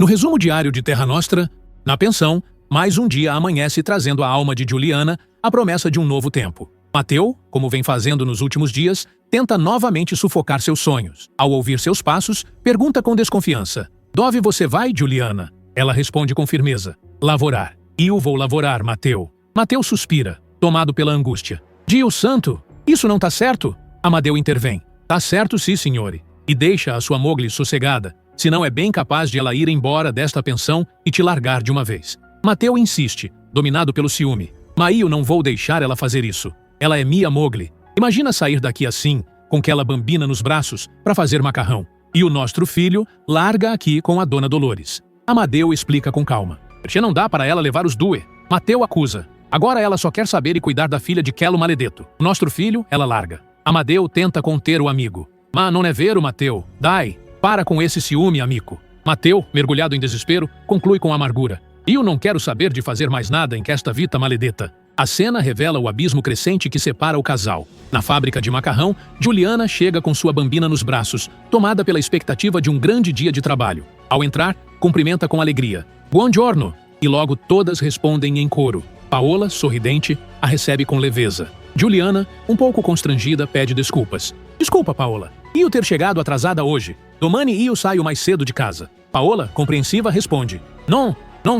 No resumo diário de Terra Nostra, na pensão, mais um dia amanhece trazendo à alma de Juliana a promessa de um novo tempo. Mateu, como vem fazendo nos últimos dias, tenta novamente sufocar seus sonhos. Ao ouvir seus passos, pergunta com desconfiança: "Dove você vai, Juliana?" Ela responde com firmeza: "Lavorar." "Eu vou lavorar, Mateu." Mateu suspira, tomado pela angústia. "Dio santo, isso não tá certo?" Amadeu intervém. "Tá certo sim, signore." E deixa a sua Mowgli sossegada, senão é bem capaz de ela ir embora desta pensão e te largar de uma vez. Mateu insiste, dominado pelo ciúme. "Mas eu não vou deixar ela fazer isso. Ela é minha Mowgli. Imagina sair daqui assim, com aquela bambina nos braços, para fazer macarrão. E o nosso filho larga aqui com a dona Dolores." Amadeu explica com calma. "Porque não dá para ela levar os duas." Mateu acusa. "Agora ela só quer saber e cuidar da filha de Quelo Maledeto. O nosso filho, ela larga." Amadeu tenta conter o amigo. "Mas não é vero, Mateu. Dai, para com esse ciúme, amigo." Mateu, mergulhado em desespero, conclui com amargura. "Eu não quero saber de fazer mais nada em que esta vita maledeta." A cena revela o abismo crescente que separa o casal. Na fábrica de macarrão, Juliana chega com sua bambina nos braços, tomada pela expectativa de um grande dia de trabalho. Ao entrar, cumprimenta com alegria: "Buongiorno!" E logo todas respondem em coro. Paola, sorridente, a recebe com leveza. Juliana, um pouco constrangida, pede desculpas. "Desculpa, Paola. Eu ter chegado atrasada hoje. Domani e eu saio mais cedo de casa." Paola, compreensiva, responde: Não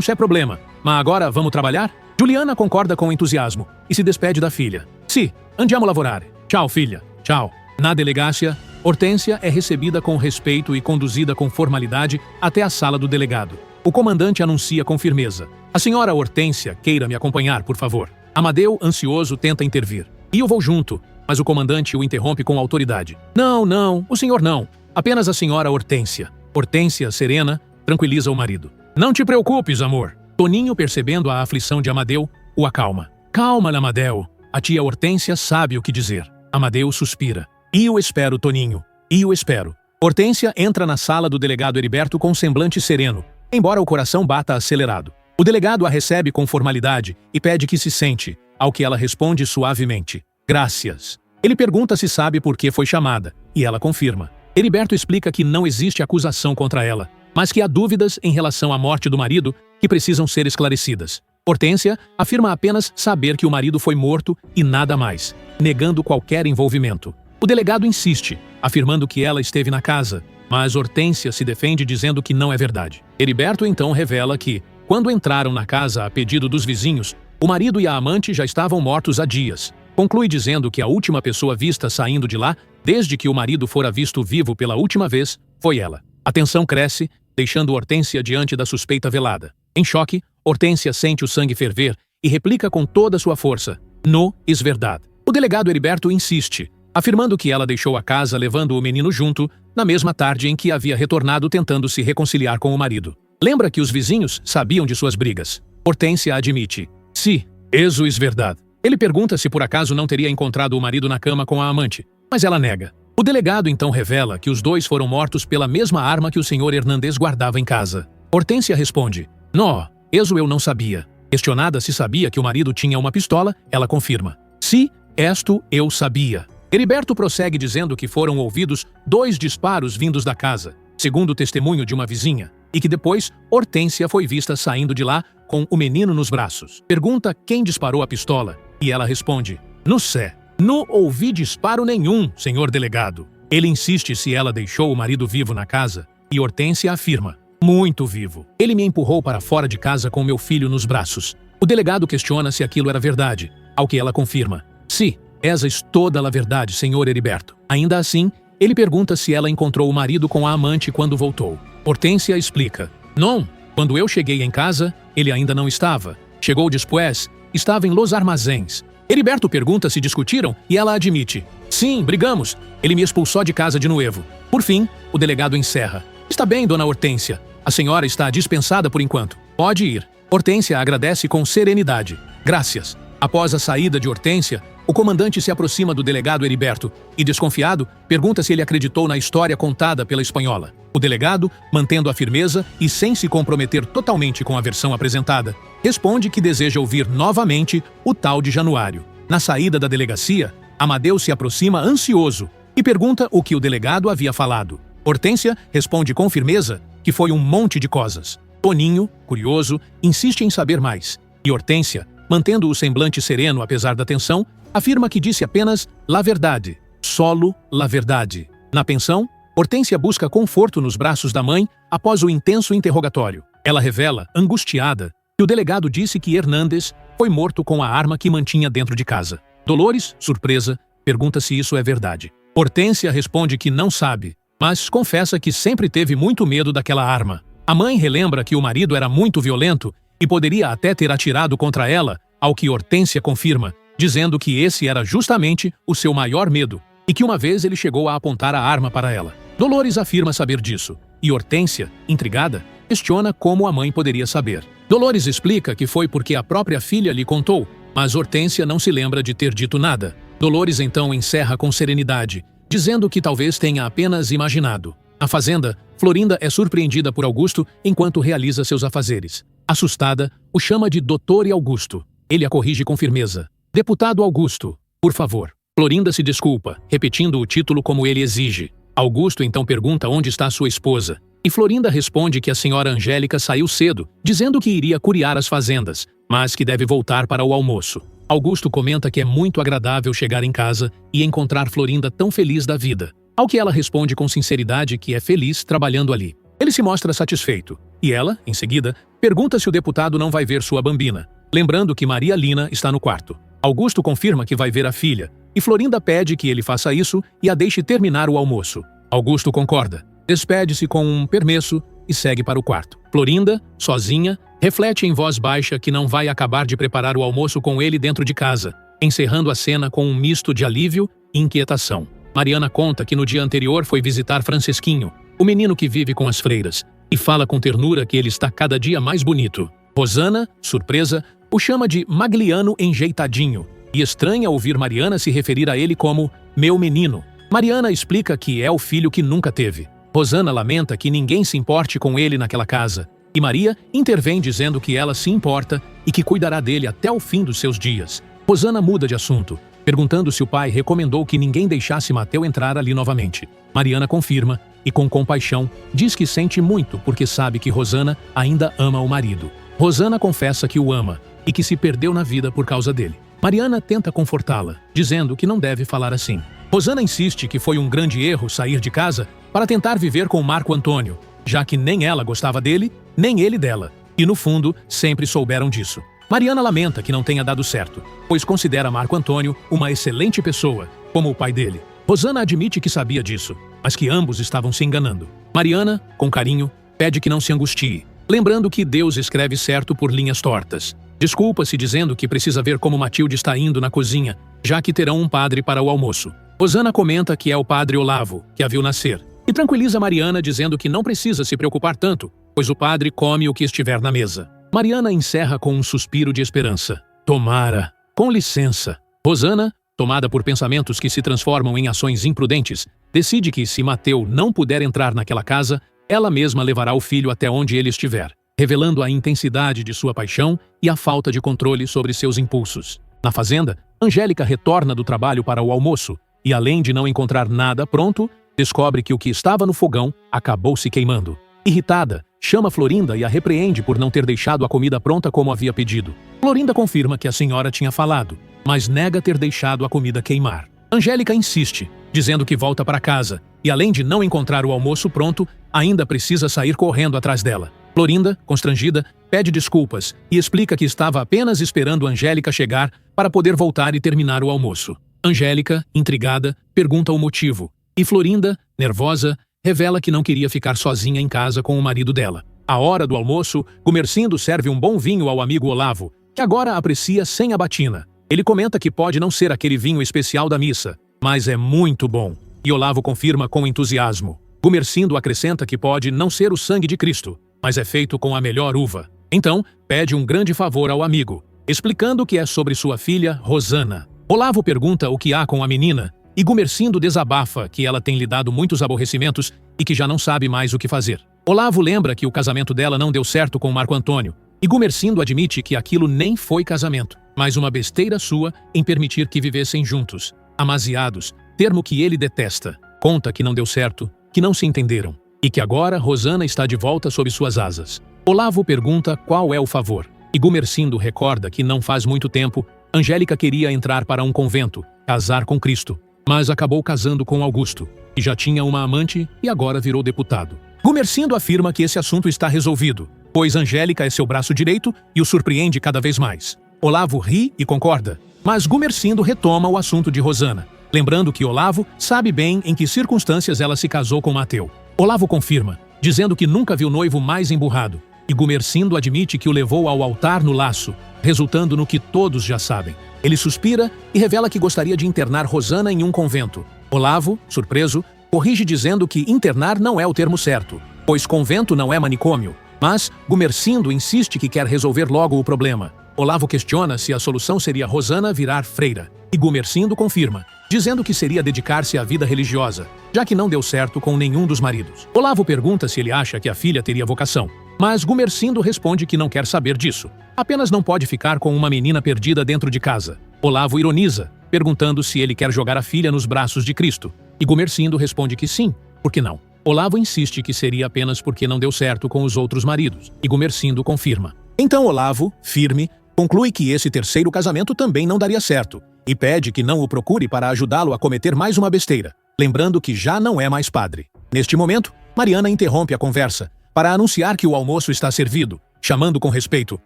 é problema. Mas agora vamos trabalhar?" Juliana concorda com entusiasmo e se despede da filha. "Sì, andiamo lavorare. Tchau, filha. Tchau." Na delegácia, Hortência é recebida com respeito e conduzida com formalidade até a sala do delegado. O comandante anuncia com firmeza: "A senhora Hortência queira me acompanhar, por favor." Amadeu, ansioso, tenta intervir. "E eu vou junto." Mas o comandante o interrompe com autoridade. Não, o senhor não. Apenas a senhora Hortência." Hortência, serena, tranquiliza o marido. "Não te preocupes, amor." Toninho, percebendo a aflição de Amadeu, o acalma. "Calma, Amadeu. A tia Hortência sabe o que dizer." Amadeu suspira. "Eu espero, Toninho. Eu espero." Hortência entra na sala do delegado Heriberto com um semblante sereno, embora o coração bata acelerado. O delegado a recebe com formalidade e pede que se sente, ao que ela responde suavemente: "Graças." Ele pergunta se sabe por que foi chamada, e ela confirma. Heriberto explica que não existe acusação contra ela, mas que há dúvidas em relação à morte do marido que precisam ser esclarecidas. Hortência afirma apenas saber que o marido foi morto e nada mais, negando qualquer envolvimento. O delegado insiste, afirmando que ela esteve na casa, mas Hortência se defende dizendo que não é verdade. Heriberto então revela que, quando entraram na casa a pedido dos vizinhos, o marido e a amante já estavam mortos há dias. Conclui dizendo que a última pessoa vista saindo de lá, desde que o marido fora visto vivo pela última vez, foi ela. A tensão cresce, deixando Hortência diante da suspeita velada. Em choque, Hortência sente o sangue ferver e replica com toda sua força: "No es verdade." O delegado Heriberto insiste, afirmando que ela deixou a casa levando o menino junto, na mesma tarde em que havia retornado tentando se reconciliar com o marido. Lembra que os vizinhos sabiam de suas brigas. Hortência admite: "Sí, eso es verdade." Ele pergunta se por acaso não teria encontrado o marido na cama com a amante, mas ela nega. O delegado então revela que os dois foram mortos pela mesma arma que o senhor Hernandes guardava em casa. Hortência responde: "No, eso eu não sabia." Questionada se sabia que o marido tinha uma pistola, ela confirma: "Si, esto eu sabia." Heriberto prossegue dizendo que foram ouvidos 2 disparos vindos da casa, segundo o testemunho de uma vizinha, e que depois Hortência foi vista saindo de lá com o menino nos braços. Pergunta quem disparou a pistola, e ela responde: "No sé. Não ouvi disparo nenhum, senhor delegado." Ele insiste se ela deixou o marido vivo na casa, e Hortência afirma: "Muito vivo. Ele me empurrou para fora de casa com meu filho nos braços." O delegado questiona se aquilo era verdade, ao que ela confirma: "Sí, essa é toda a verdade, senhor Heriberto." Ainda assim, ele pergunta se ela encontrou o marido com a amante quando voltou. Hortência explica: "Não, quando eu cheguei em casa, ele ainda não estava. Chegou depois, estava em Los Armazéns." Heriberto pergunta se discutiram e ela admite: "Sim, brigamos. Ele me expulsou de casa de novo." Por fim, o delegado encerra: "Está bem, dona Hortência. A senhora está dispensada por enquanto. Pode ir." Hortência agradece com serenidade. "Graças." Após a saída de Hortência, o comandante se aproxima do delegado Heriberto e, desconfiado, pergunta se ele acreditou na história contada pela espanhola. O delegado, mantendo a firmeza e sem se comprometer totalmente com a versão apresentada, responde que deseja ouvir novamente o tal de Januário. Na saída da delegacia, Amadeu se aproxima ansioso e pergunta o que o delegado havia falado. Hortência responde com firmeza que foi um monte de coisas. Toninho, curioso, insiste em saber mais. E Hortência, mantendo o semblante sereno apesar da tensão, afirma que disse apenas la verdade, solo la verdade. Na pensão, Hortência busca conforto nos braços da mãe após o intenso interrogatório. Ela revela, angustiada, que o delegado disse que Hernandes foi morto com a arma que mantinha dentro de casa. Dolores, surpresa, pergunta se isso é verdade. Hortência responde que não sabe, mas confessa que sempre teve muito medo daquela arma. A mãe relembra que o marido era muito violento e poderia até ter atirado contra ela, ao que Hortência confirma, dizendo que esse era justamente o seu maior medo e que uma vez ele chegou a apontar a arma para ela. Dolores afirma saber disso, e Hortência, intrigada, questiona como a mãe poderia saber. Dolores explica que foi porque a própria filha lhe contou, mas Hortência não se lembra de ter dito nada. Dolores então encerra com serenidade, dizendo que talvez tenha apenas imaginado. Na fazenda, Florinda é surpreendida por Augusto enquanto realiza seus afazeres. Assustada, o chama de Doutor e Augusto. Ele a corrige com firmeza. Deputado Augusto, por favor. Florinda se desculpa, repetindo o título como ele exige. Augusto então pergunta onde está sua esposa. E Florinda responde que a senhora Angélica saiu cedo, dizendo que iria curiar as fazendas, mas que deve voltar para o almoço. Augusto comenta que é muito agradável chegar em casa e encontrar Florinda tão feliz da vida, ao que ela responde com sinceridade que é feliz trabalhando ali. Ele se mostra satisfeito, e ela, em seguida, pergunta se o deputado não vai ver sua bambina, lembrando que Maria Lina está no quarto. Augusto confirma que vai ver a filha, e Florinda pede que ele faça isso e a deixe terminar o almoço. Augusto concorda, despede-se com um permesso e segue para o quarto. Florinda, sozinha, reflete em voz baixa que não vai acabar de preparar o almoço com ele dentro de casa, encerrando a cena com um misto de alívio e inquietação. Mariana conta que no dia anterior foi visitar Francisquinho, o menino que vive com as freiras, e fala com ternura que ele está cada dia mais bonito. Rosana, surpresa, o chama de Magliano enjeitadinho, e estranha ouvir Mariana se referir a ele como meu menino. Mariana explica que é o filho que nunca teve. Rosana lamenta que ninguém se importe com ele naquela casa, e Maria intervém dizendo que ela se importa e que cuidará dele até o fim dos seus dias. Rosana muda de assunto, perguntando se o pai recomendou que ninguém deixasse Mateu entrar ali novamente. Mariana confirma e, com compaixão, diz que sente muito porque sabe que Rosana ainda ama o marido. Rosana confessa que o ama e que se perdeu na vida por causa dele. Mariana tenta confortá-la, dizendo que não deve falar assim. Rosana insiste que foi um grande erro sair de casa para tentar viver com Marco Antônio, já que nem ela gostava dele, nem ele dela, e no fundo sempre souberam disso. Mariana lamenta que não tenha dado certo, pois considera Marco Antônio uma excelente pessoa, como o pai dele. Rosana admite que sabia disso, mas que ambos estavam se enganando. Mariana, com carinho, pede que não se angustie, lembrando que Deus escreve certo por linhas tortas. Desculpa-se dizendo que precisa ver como Matilde está indo na cozinha, já que terão um padre para o almoço. Rosana comenta que é o padre Olavo, que a viu nascer, e tranquiliza Mariana dizendo que não precisa se preocupar tanto, pois o padre come o que estiver na mesa. Mariana encerra com um suspiro de esperança. Tomara. Com licença. Rosana, tomada por pensamentos que se transformam em ações imprudentes, decide que, se Mateu não puder entrar naquela casa, ela mesma levará o filho até onde ele estiver, revelando a intensidade de sua paixão e a falta de controle sobre seus impulsos. Na fazenda, Angélica retorna do trabalho para o almoço e, além de não encontrar nada pronto, descobre que o que estava no fogão acabou se queimando. Irritada, chama Florinda e a repreende por não ter deixado a comida pronta como havia pedido. Florinda confirma que a senhora tinha falado, mas nega ter deixado a comida queimar. Angélica insiste, dizendo que volta para casa e, além de não encontrar o almoço pronto, ainda precisa sair correndo atrás dela. Florinda, constrangida, pede desculpas e explica que estava apenas esperando Angélica chegar para poder voltar e terminar o almoço. Angélica, intrigada, pergunta o motivo, e Florinda, nervosa, revela que não queria ficar sozinha em casa com o marido dela. À hora do almoço, Gumercindo serve um bom vinho ao amigo Olavo, que agora aprecia sem a batina. Ele comenta que pode não ser aquele vinho especial da missa, mas é muito bom, e Olavo confirma com entusiasmo. Gumercindo acrescenta que pode não ser o sangue de Cristo, mas é feito com a melhor uva. Então, pede um grande favor ao amigo, explicando que é sobre sua filha, Rosana. Olavo pergunta o que há com a menina, e Gumercindo desabafa que ela tem lhe dado muitos aborrecimentos e que já não sabe mais o que fazer. Olavo lembra que o casamento dela não deu certo com Marco Antônio, e Gumercindo admite que aquilo nem foi casamento, mas uma besteira sua em permitir que vivessem juntos, amaziados, termo que ele detesta. Conta que não deu certo, que não se entenderam. e que agora Rosana está de volta sob suas asas. Olavo pergunta qual é o favor, e Gumersindo recorda que não faz muito tempo Angélica queria entrar para um convento, casar com Cristo, mas acabou casando com Augusto, que já tinha uma amante e agora virou deputado. Gumersindo afirma que esse assunto está resolvido, pois Angélica é seu braço direito e o surpreende cada vez mais. Olavo ri e concorda, mas Gumersindo retoma o assunto de Rosana, lembrando que Olavo sabe bem em que circunstâncias ela se casou com Mateu. Olavo confirma, dizendo que nunca viu noivo mais emburrado, e Gumersindo admite que o levou ao altar no laço, resultando no que todos já sabem. Ele suspira e revela que gostaria de internar Rosana em um convento. Olavo, surpreso, corrige dizendo que internar não é o termo certo, pois convento não é manicômio. Mas Gumersindo insiste que quer resolver logo o problema. Olavo questiona se a solução seria Rosana virar freira, e Gumersindo confirma, dizendo que seria dedicar-se à vida religiosa, já que não deu certo com nenhum dos maridos. Olavo pergunta se ele acha que a filha teria vocação, mas Gumersindo responde que não quer saber disso. Apenas não pode ficar com uma menina perdida dentro de casa. Olavo ironiza, perguntando se ele quer jogar a filha nos braços de Cristo, e Gumersindo responde que sim, por que não? Olavo insiste que seria apenas porque não deu certo com os outros maridos, e Gumersindo confirma. Então Olavo, firme, conclui que esse terceiro casamento também não daria certo, e pede que não o procure para ajudá-lo a cometer mais uma besteira, lembrando que já não é mais padre. Neste momento, Mariana interrompe a conversa para anunciar que o almoço está servido, chamando com respeito: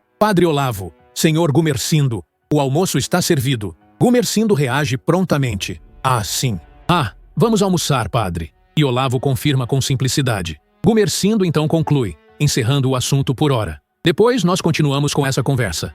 Padre Olavo, Senhor Gumersindo, o almoço está servido. Gumersindo reage prontamente: Ah, sim. Ah, vamos almoçar, padre. E Olavo confirma com simplicidade. Gumersindo então conclui, encerrando o assunto por hora. Depois nós continuamos com essa conversa.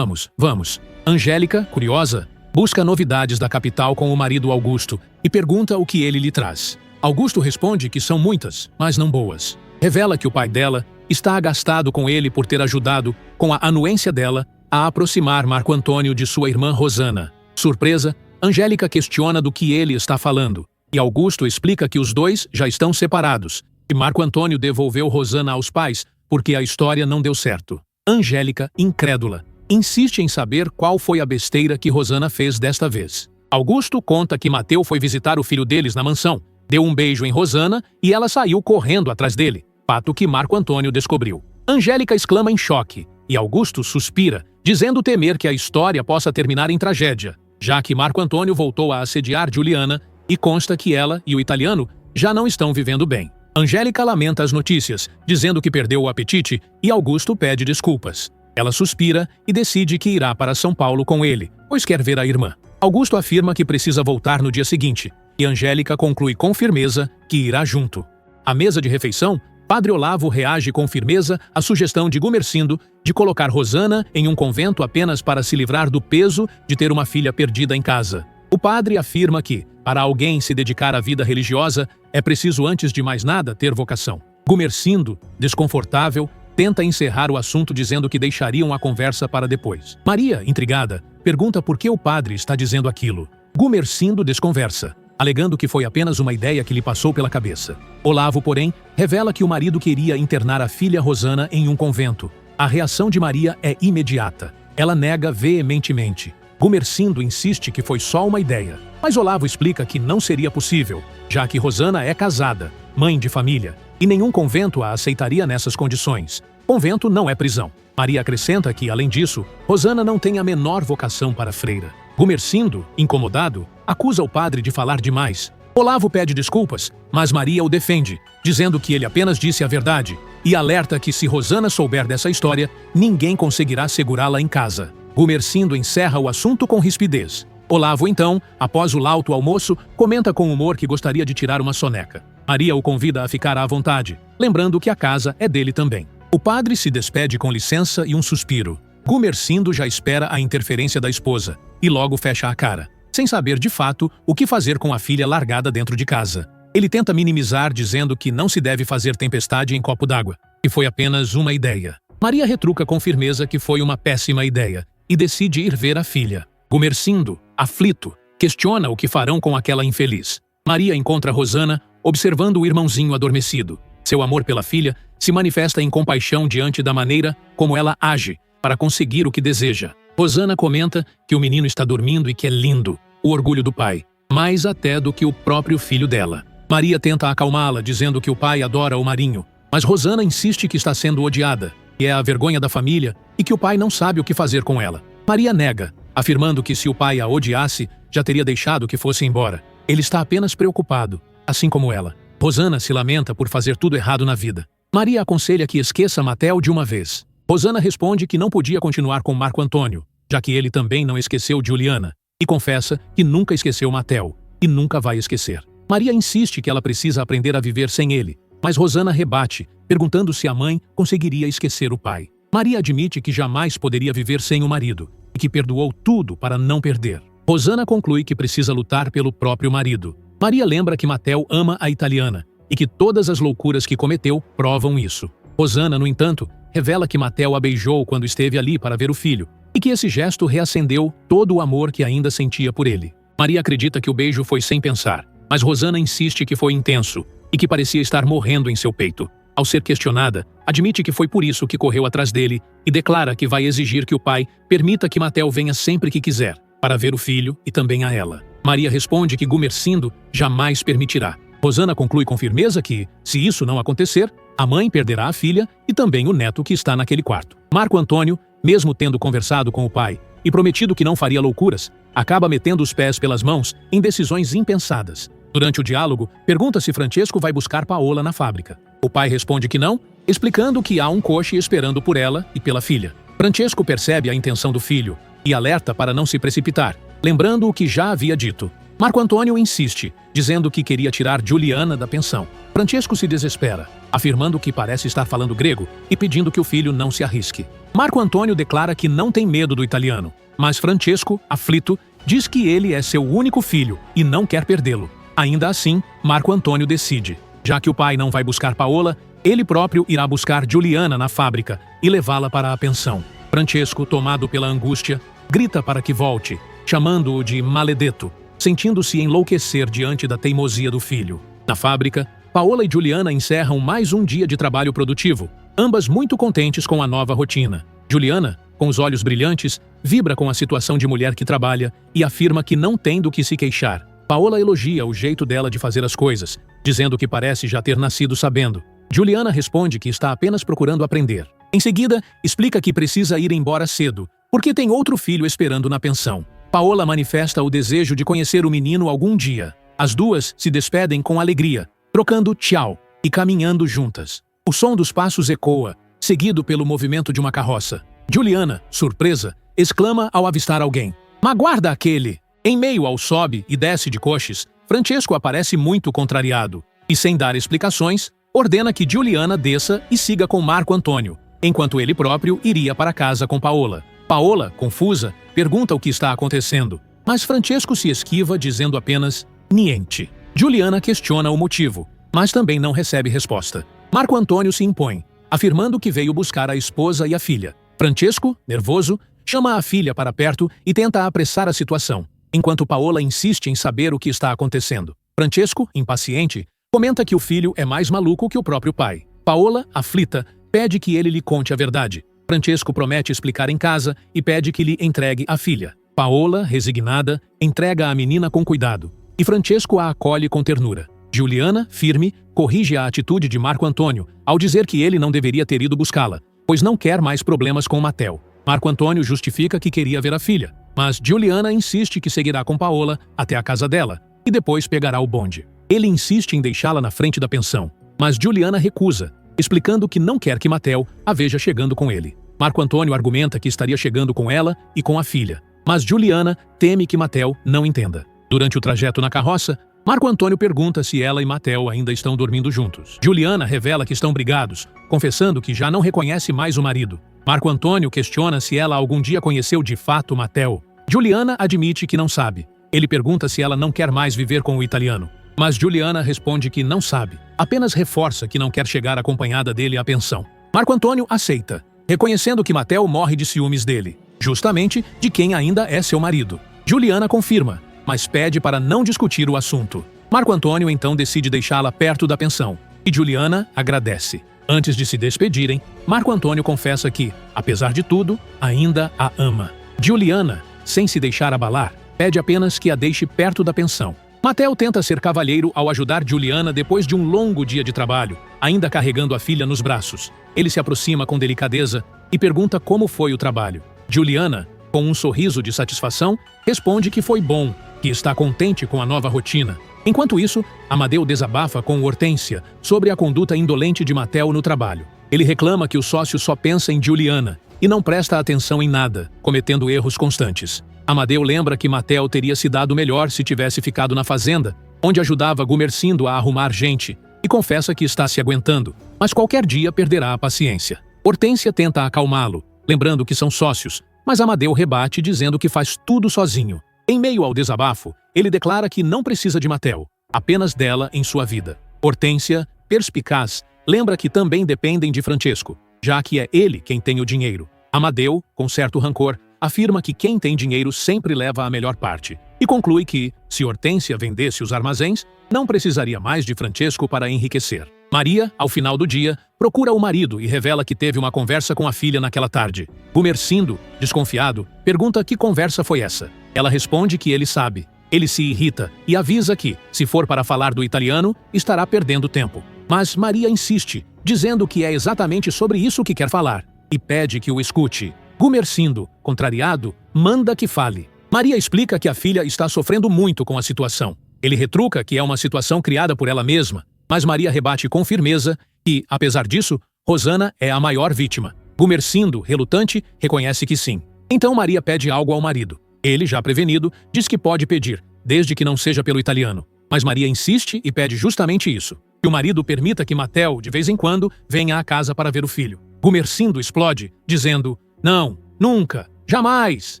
Vamos. Angélica, curiosa, busca novidades da capital com o marido Augusto e pergunta o que ele lhe traz. Augusto responde que são muitas, mas não boas. Revela que o pai dela está agastado com ele por ter ajudado, com a anuência dela, a aproximar Marco Antônio de sua irmã Rosana. Surpresa, Angélica questiona do que ele está falando, e Augusto explica que os dois já estão separados, e Marco Antônio devolveu Rosana aos pais porque a história não deu certo. Angélica, incrédula, insiste em saber qual foi a besteira que Rosana fez desta vez. Augusto conta que Mateu foi visitar o filho deles na mansão, deu um beijo em Rosana e ela saiu correndo atrás dele, fato que Marco Antônio descobriu. Angélica exclama em choque, e Augusto suspira, dizendo temer que a história possa terminar em tragédia, já que Marco Antônio voltou a assediar Juliana e consta que ela e o italiano já não estão vivendo bem. Angélica lamenta as notícias, dizendo que perdeu o apetite, e Augusto pede desculpas. Ela suspira e decide que irá para São Paulo com ele, pois quer ver a irmã. Augusto afirma que precisa voltar no dia seguinte, e Angélica conclui com firmeza que irá junto. À mesa de refeição, Padre Olavo reage com firmeza à sugestão de Gumersindo de colocar Rosana em um convento apenas para se livrar do peso de ter uma filha perdida em casa. O padre afirma que, para alguém se dedicar à vida religiosa, é preciso antes de mais nada ter vocação. Gumersindo, desconfortável, tenta encerrar o assunto dizendo que deixariam a conversa para depois. Maria, intrigada, pergunta por que o padre está dizendo aquilo. Gumersindo desconversa, alegando que foi apenas uma ideia que lhe passou pela cabeça. Olavo, porém, revela que o marido queria internar a filha Rosana em um convento. A reação de Maria é imediata. Ela nega veementemente. Gumersindo insiste que foi só uma ideia, mas Olavo explica que não seria possível, já que Rosana é casada, mãe de família, e nenhum convento a aceitaria nessas condições. Convento não é prisão. Maria acrescenta que, além disso, Rosana não tem a menor vocação para freira. Gumersindo, incomodado, acusa o padre de falar demais. Olavo pede desculpas, mas Maria o defende, dizendo que ele apenas disse a verdade, e alerta que se Rosana souber dessa história, ninguém conseguirá segurá-la em casa. Gumersindo encerra o assunto com rispidez. Olavo, então, após o lauto almoço, comenta com humor que gostaria de tirar uma soneca. Maria o convida a ficar à vontade, lembrando que a casa é dele também. O padre se despede com licença e um suspiro. Gumersindo já espera a interferência da esposa, e logo fecha a cara, sem saber de fato o que fazer com a filha largada dentro de casa. Ele tenta minimizar dizendo que não se deve fazer tempestade em copo d'água, que foi apenas uma ideia. Maria retruca com firmeza que foi uma péssima ideia, e decide ir ver a filha. Gumersindo, aflito, questiona o que farão com aquela infeliz. Maria encontra Rosana, observando o irmãozinho adormecido. Seu amor pela filha se manifesta em compaixão diante da maneira como ela age para conseguir o que deseja. Rosana comenta que o menino está dormindo e que é lindo, o orgulho do pai, mais até do que o próprio filho dela. Maria tenta acalmá-la, dizendo que o pai adora o Marinho, mas Rosana insiste que está sendo odiada, que é a vergonha da família e que o pai não sabe o que fazer com ela. Maria nega, afirmando que se o pai a odiasse, já teria deixado que fosse embora. Ele está apenas preocupado, assim como ela. Rosana se lamenta por fazer tudo errado na vida. Maria aconselha que esqueça Matel de uma vez. Rosana responde que não podia continuar com Marco Antônio, já que ele também não esqueceu Juliana, e confessa que nunca esqueceu Matel, e nunca vai esquecer. Maria insiste que ela precisa aprender a viver sem ele, mas Rosana rebate, perguntando se a mãe conseguiria esquecer o pai. Maria admite que jamais poderia viver sem o marido, e que perdoou tudo para não perder. Rosana conclui que precisa lutar pelo próprio marido. Maria lembra que Matel ama a italiana, e que todas as loucuras que cometeu provam isso. Rosana, no entanto, revela que Matel a beijou quando esteve ali para ver o filho, e que esse gesto reacendeu todo o amor que ainda sentia por ele. Maria acredita que o beijo foi sem pensar, mas Rosana insiste que foi intenso, e que parecia estar morrendo em seu peito. Ao ser questionada, admite que foi por isso que correu atrás dele e declara que vai exigir que o pai permita que Matel venha sempre que quiser, para ver o filho e também a ela. Maria responde que Gumercindo jamais permitirá. Rosana conclui com firmeza que, se isso não acontecer, a mãe perderá a filha e também o neto que está naquele quarto. Marco Antônio, mesmo tendo conversado com o pai e prometido que não faria loucuras, acaba metendo os pés pelas mãos em decisões impensadas. Durante o diálogo, pergunta se Francesco vai buscar Paola na fábrica. O pai responde que não, explicando que há um coche esperando por ela e pela filha. Francesco percebe a intenção do filho e alerta para não se precipitar, lembrando o que já havia dito. Marco Antônio insiste, dizendo que queria tirar Juliana da pensão. Francesco se desespera, afirmando que parece estar falando grego e pedindo que o filho não se arrisque. Marco Antônio declara que não tem medo do italiano, mas Francesco, aflito, diz que ele é seu único filho e não quer perdê-lo. Ainda assim, Marco Antônio decide. Já que o pai não vai buscar Paola, ele próprio irá buscar Juliana na fábrica e levá-la para a pensão. Francesco, tomado pela angústia, grita para que volte, chamando-o de maledetto, sentindo-se enlouquecer diante da teimosia do filho. Na fábrica, Paola e Juliana encerram mais um dia de trabalho produtivo, ambas muito contentes com a nova rotina. Juliana, com os olhos brilhantes, vibra com a situação de mulher que trabalha e afirma que não tem do que se queixar. Paola elogia o jeito dela de fazer as coisas, dizendo que parece já ter nascido sabendo. Juliana responde que está apenas procurando aprender. Em seguida, explica que precisa ir embora cedo, porque tem outro filho esperando na pensão. Paola manifesta o desejo de conhecer o menino algum dia. As duas se despedem com alegria, trocando tchau e caminhando juntas. O som dos passos ecoa, seguido pelo movimento de uma carroça. Juliana, surpresa, exclama ao avistar alguém: "Mas guarda aquele!" Em meio ao sobe e desce de coches, Francesco aparece muito contrariado e, sem dar explicações, ordena que Juliana desça e siga com Marco Antônio, enquanto ele próprio iria para casa com Paola. Paola, confusa, pergunta o que está acontecendo, mas Francesco se esquiva dizendo apenas niente. Juliana questiona o motivo, mas também não recebe resposta. Marco Antônio se impõe, afirmando que veio buscar a esposa e a filha. Francesco, nervoso, chama a filha para perto e tenta apressar a situação, enquanto Paola insiste em saber o que está acontecendo. Francesco, impaciente, comenta que o filho é mais maluco que o próprio pai. Paola, aflita, pede que ele lhe conte a verdade. Francesco promete explicar em casa e pede que lhe entregue a filha. Paola, resignada, entrega a menina com cuidado, e Francesco a acolhe com ternura. Juliana, firme, corrige a atitude de Marco Antônio ao dizer que ele não deveria ter ido buscá-la, pois não quer mais problemas com Matel. Marco Antônio justifica que queria ver a filha, mas Juliana insiste que seguirá com Paola até a casa dela e depois pegará o bonde. Ele insiste em deixá-la na frente da pensão, mas Juliana recusa, explicando que não quer que Matel a veja chegando com ele. Marco Antônio argumenta que estaria chegando com ela e com a filha, mas Juliana teme que Matel não entenda. Durante o trajeto na carroça, Marco Antônio pergunta se ela e Matel ainda estão dormindo juntos. Juliana revela que estão brigados, confessando que já não reconhece mais o marido. Marco Antônio questiona se ela algum dia conheceu de fato Matel. Juliana admite que não sabe. Ele pergunta se ela não quer mais viver com o italiano, mas Juliana responde que não sabe, apenas reforça que não quer chegar acompanhada dele à pensão. Marco Antônio aceita, reconhecendo que Matel morre de ciúmes dele, justamente de quem ainda é seu marido. Juliana confirma, mas pede para não discutir o assunto. Marco Antônio então decide deixá-la perto da pensão, e Juliana agradece. Antes de se despedirem, Marco Antônio confessa que, apesar de tudo, ainda a ama. Juliana, sem se deixar abalar, pede apenas que a deixe perto da pensão, Mateo tenta ser cavalheiro ao ajudar Juliana depois de um longo dia de trabalho, ainda carregando a filha nos braços. Ele se aproxima com delicadeza e pergunta como foi o trabalho. Juliana, com um sorriso de satisfação, responde que foi bom, que está contente com a nova rotina. Enquanto isso, Amadeu desabafa com Hortência sobre a conduta indolente de Mateo no trabalho. Ele reclama que o sócio só pensa em Juliana e não presta atenção em nada, cometendo erros constantes. Amadeu lembra que Mateo teria se dado melhor se tivesse ficado na fazenda, onde ajudava Gumersindo a arrumar gente, e confessa que está se aguentando, mas qualquer dia perderá a paciência. Hortência tenta acalmá-lo, lembrando que são sócios, mas Amadeu rebate dizendo que faz tudo sozinho. Em meio ao desabafo, ele declara que não precisa de Mateo, apenas dela em sua vida. Hortência, perspicaz, lembra que também dependem de Francesco, já que é ele quem tem o dinheiro. Amadeu, com certo rancor, afirma que quem tem dinheiro sempre leva a melhor parte, e conclui que, se Hortência vendesse os armazéns, não precisaria mais de Francesco para enriquecer. Maria, ao final do dia, procura o marido e revela que teve uma conversa com a filha naquela tarde. Gumersindo, desconfiado, pergunta que conversa foi essa. Ela responde que ele sabe. Ele se irrita e avisa que, se for para falar do italiano, estará perdendo tempo. Mas Maria insiste, dizendo que é exatamente sobre isso que quer falar, e pede que o escute. Gumersindo, contrariado, manda que fale. Maria explica que a filha está sofrendo muito com a situação. Ele retruca que é uma situação criada por ela mesma, mas Maria rebate com firmeza que, apesar disso, Rosana é a maior vítima. Gumersindo, relutante, reconhece que sim. Então Maria pede algo ao marido. Ele, já prevenido, diz que pode pedir, desde que não seja pelo italiano. Mas Maria insiste e pede justamente isso, que o marido permita que Mateo, de vez em quando, venha à casa para ver o filho. Gumersindo explode, dizendo: "Não, nunca, jamais!"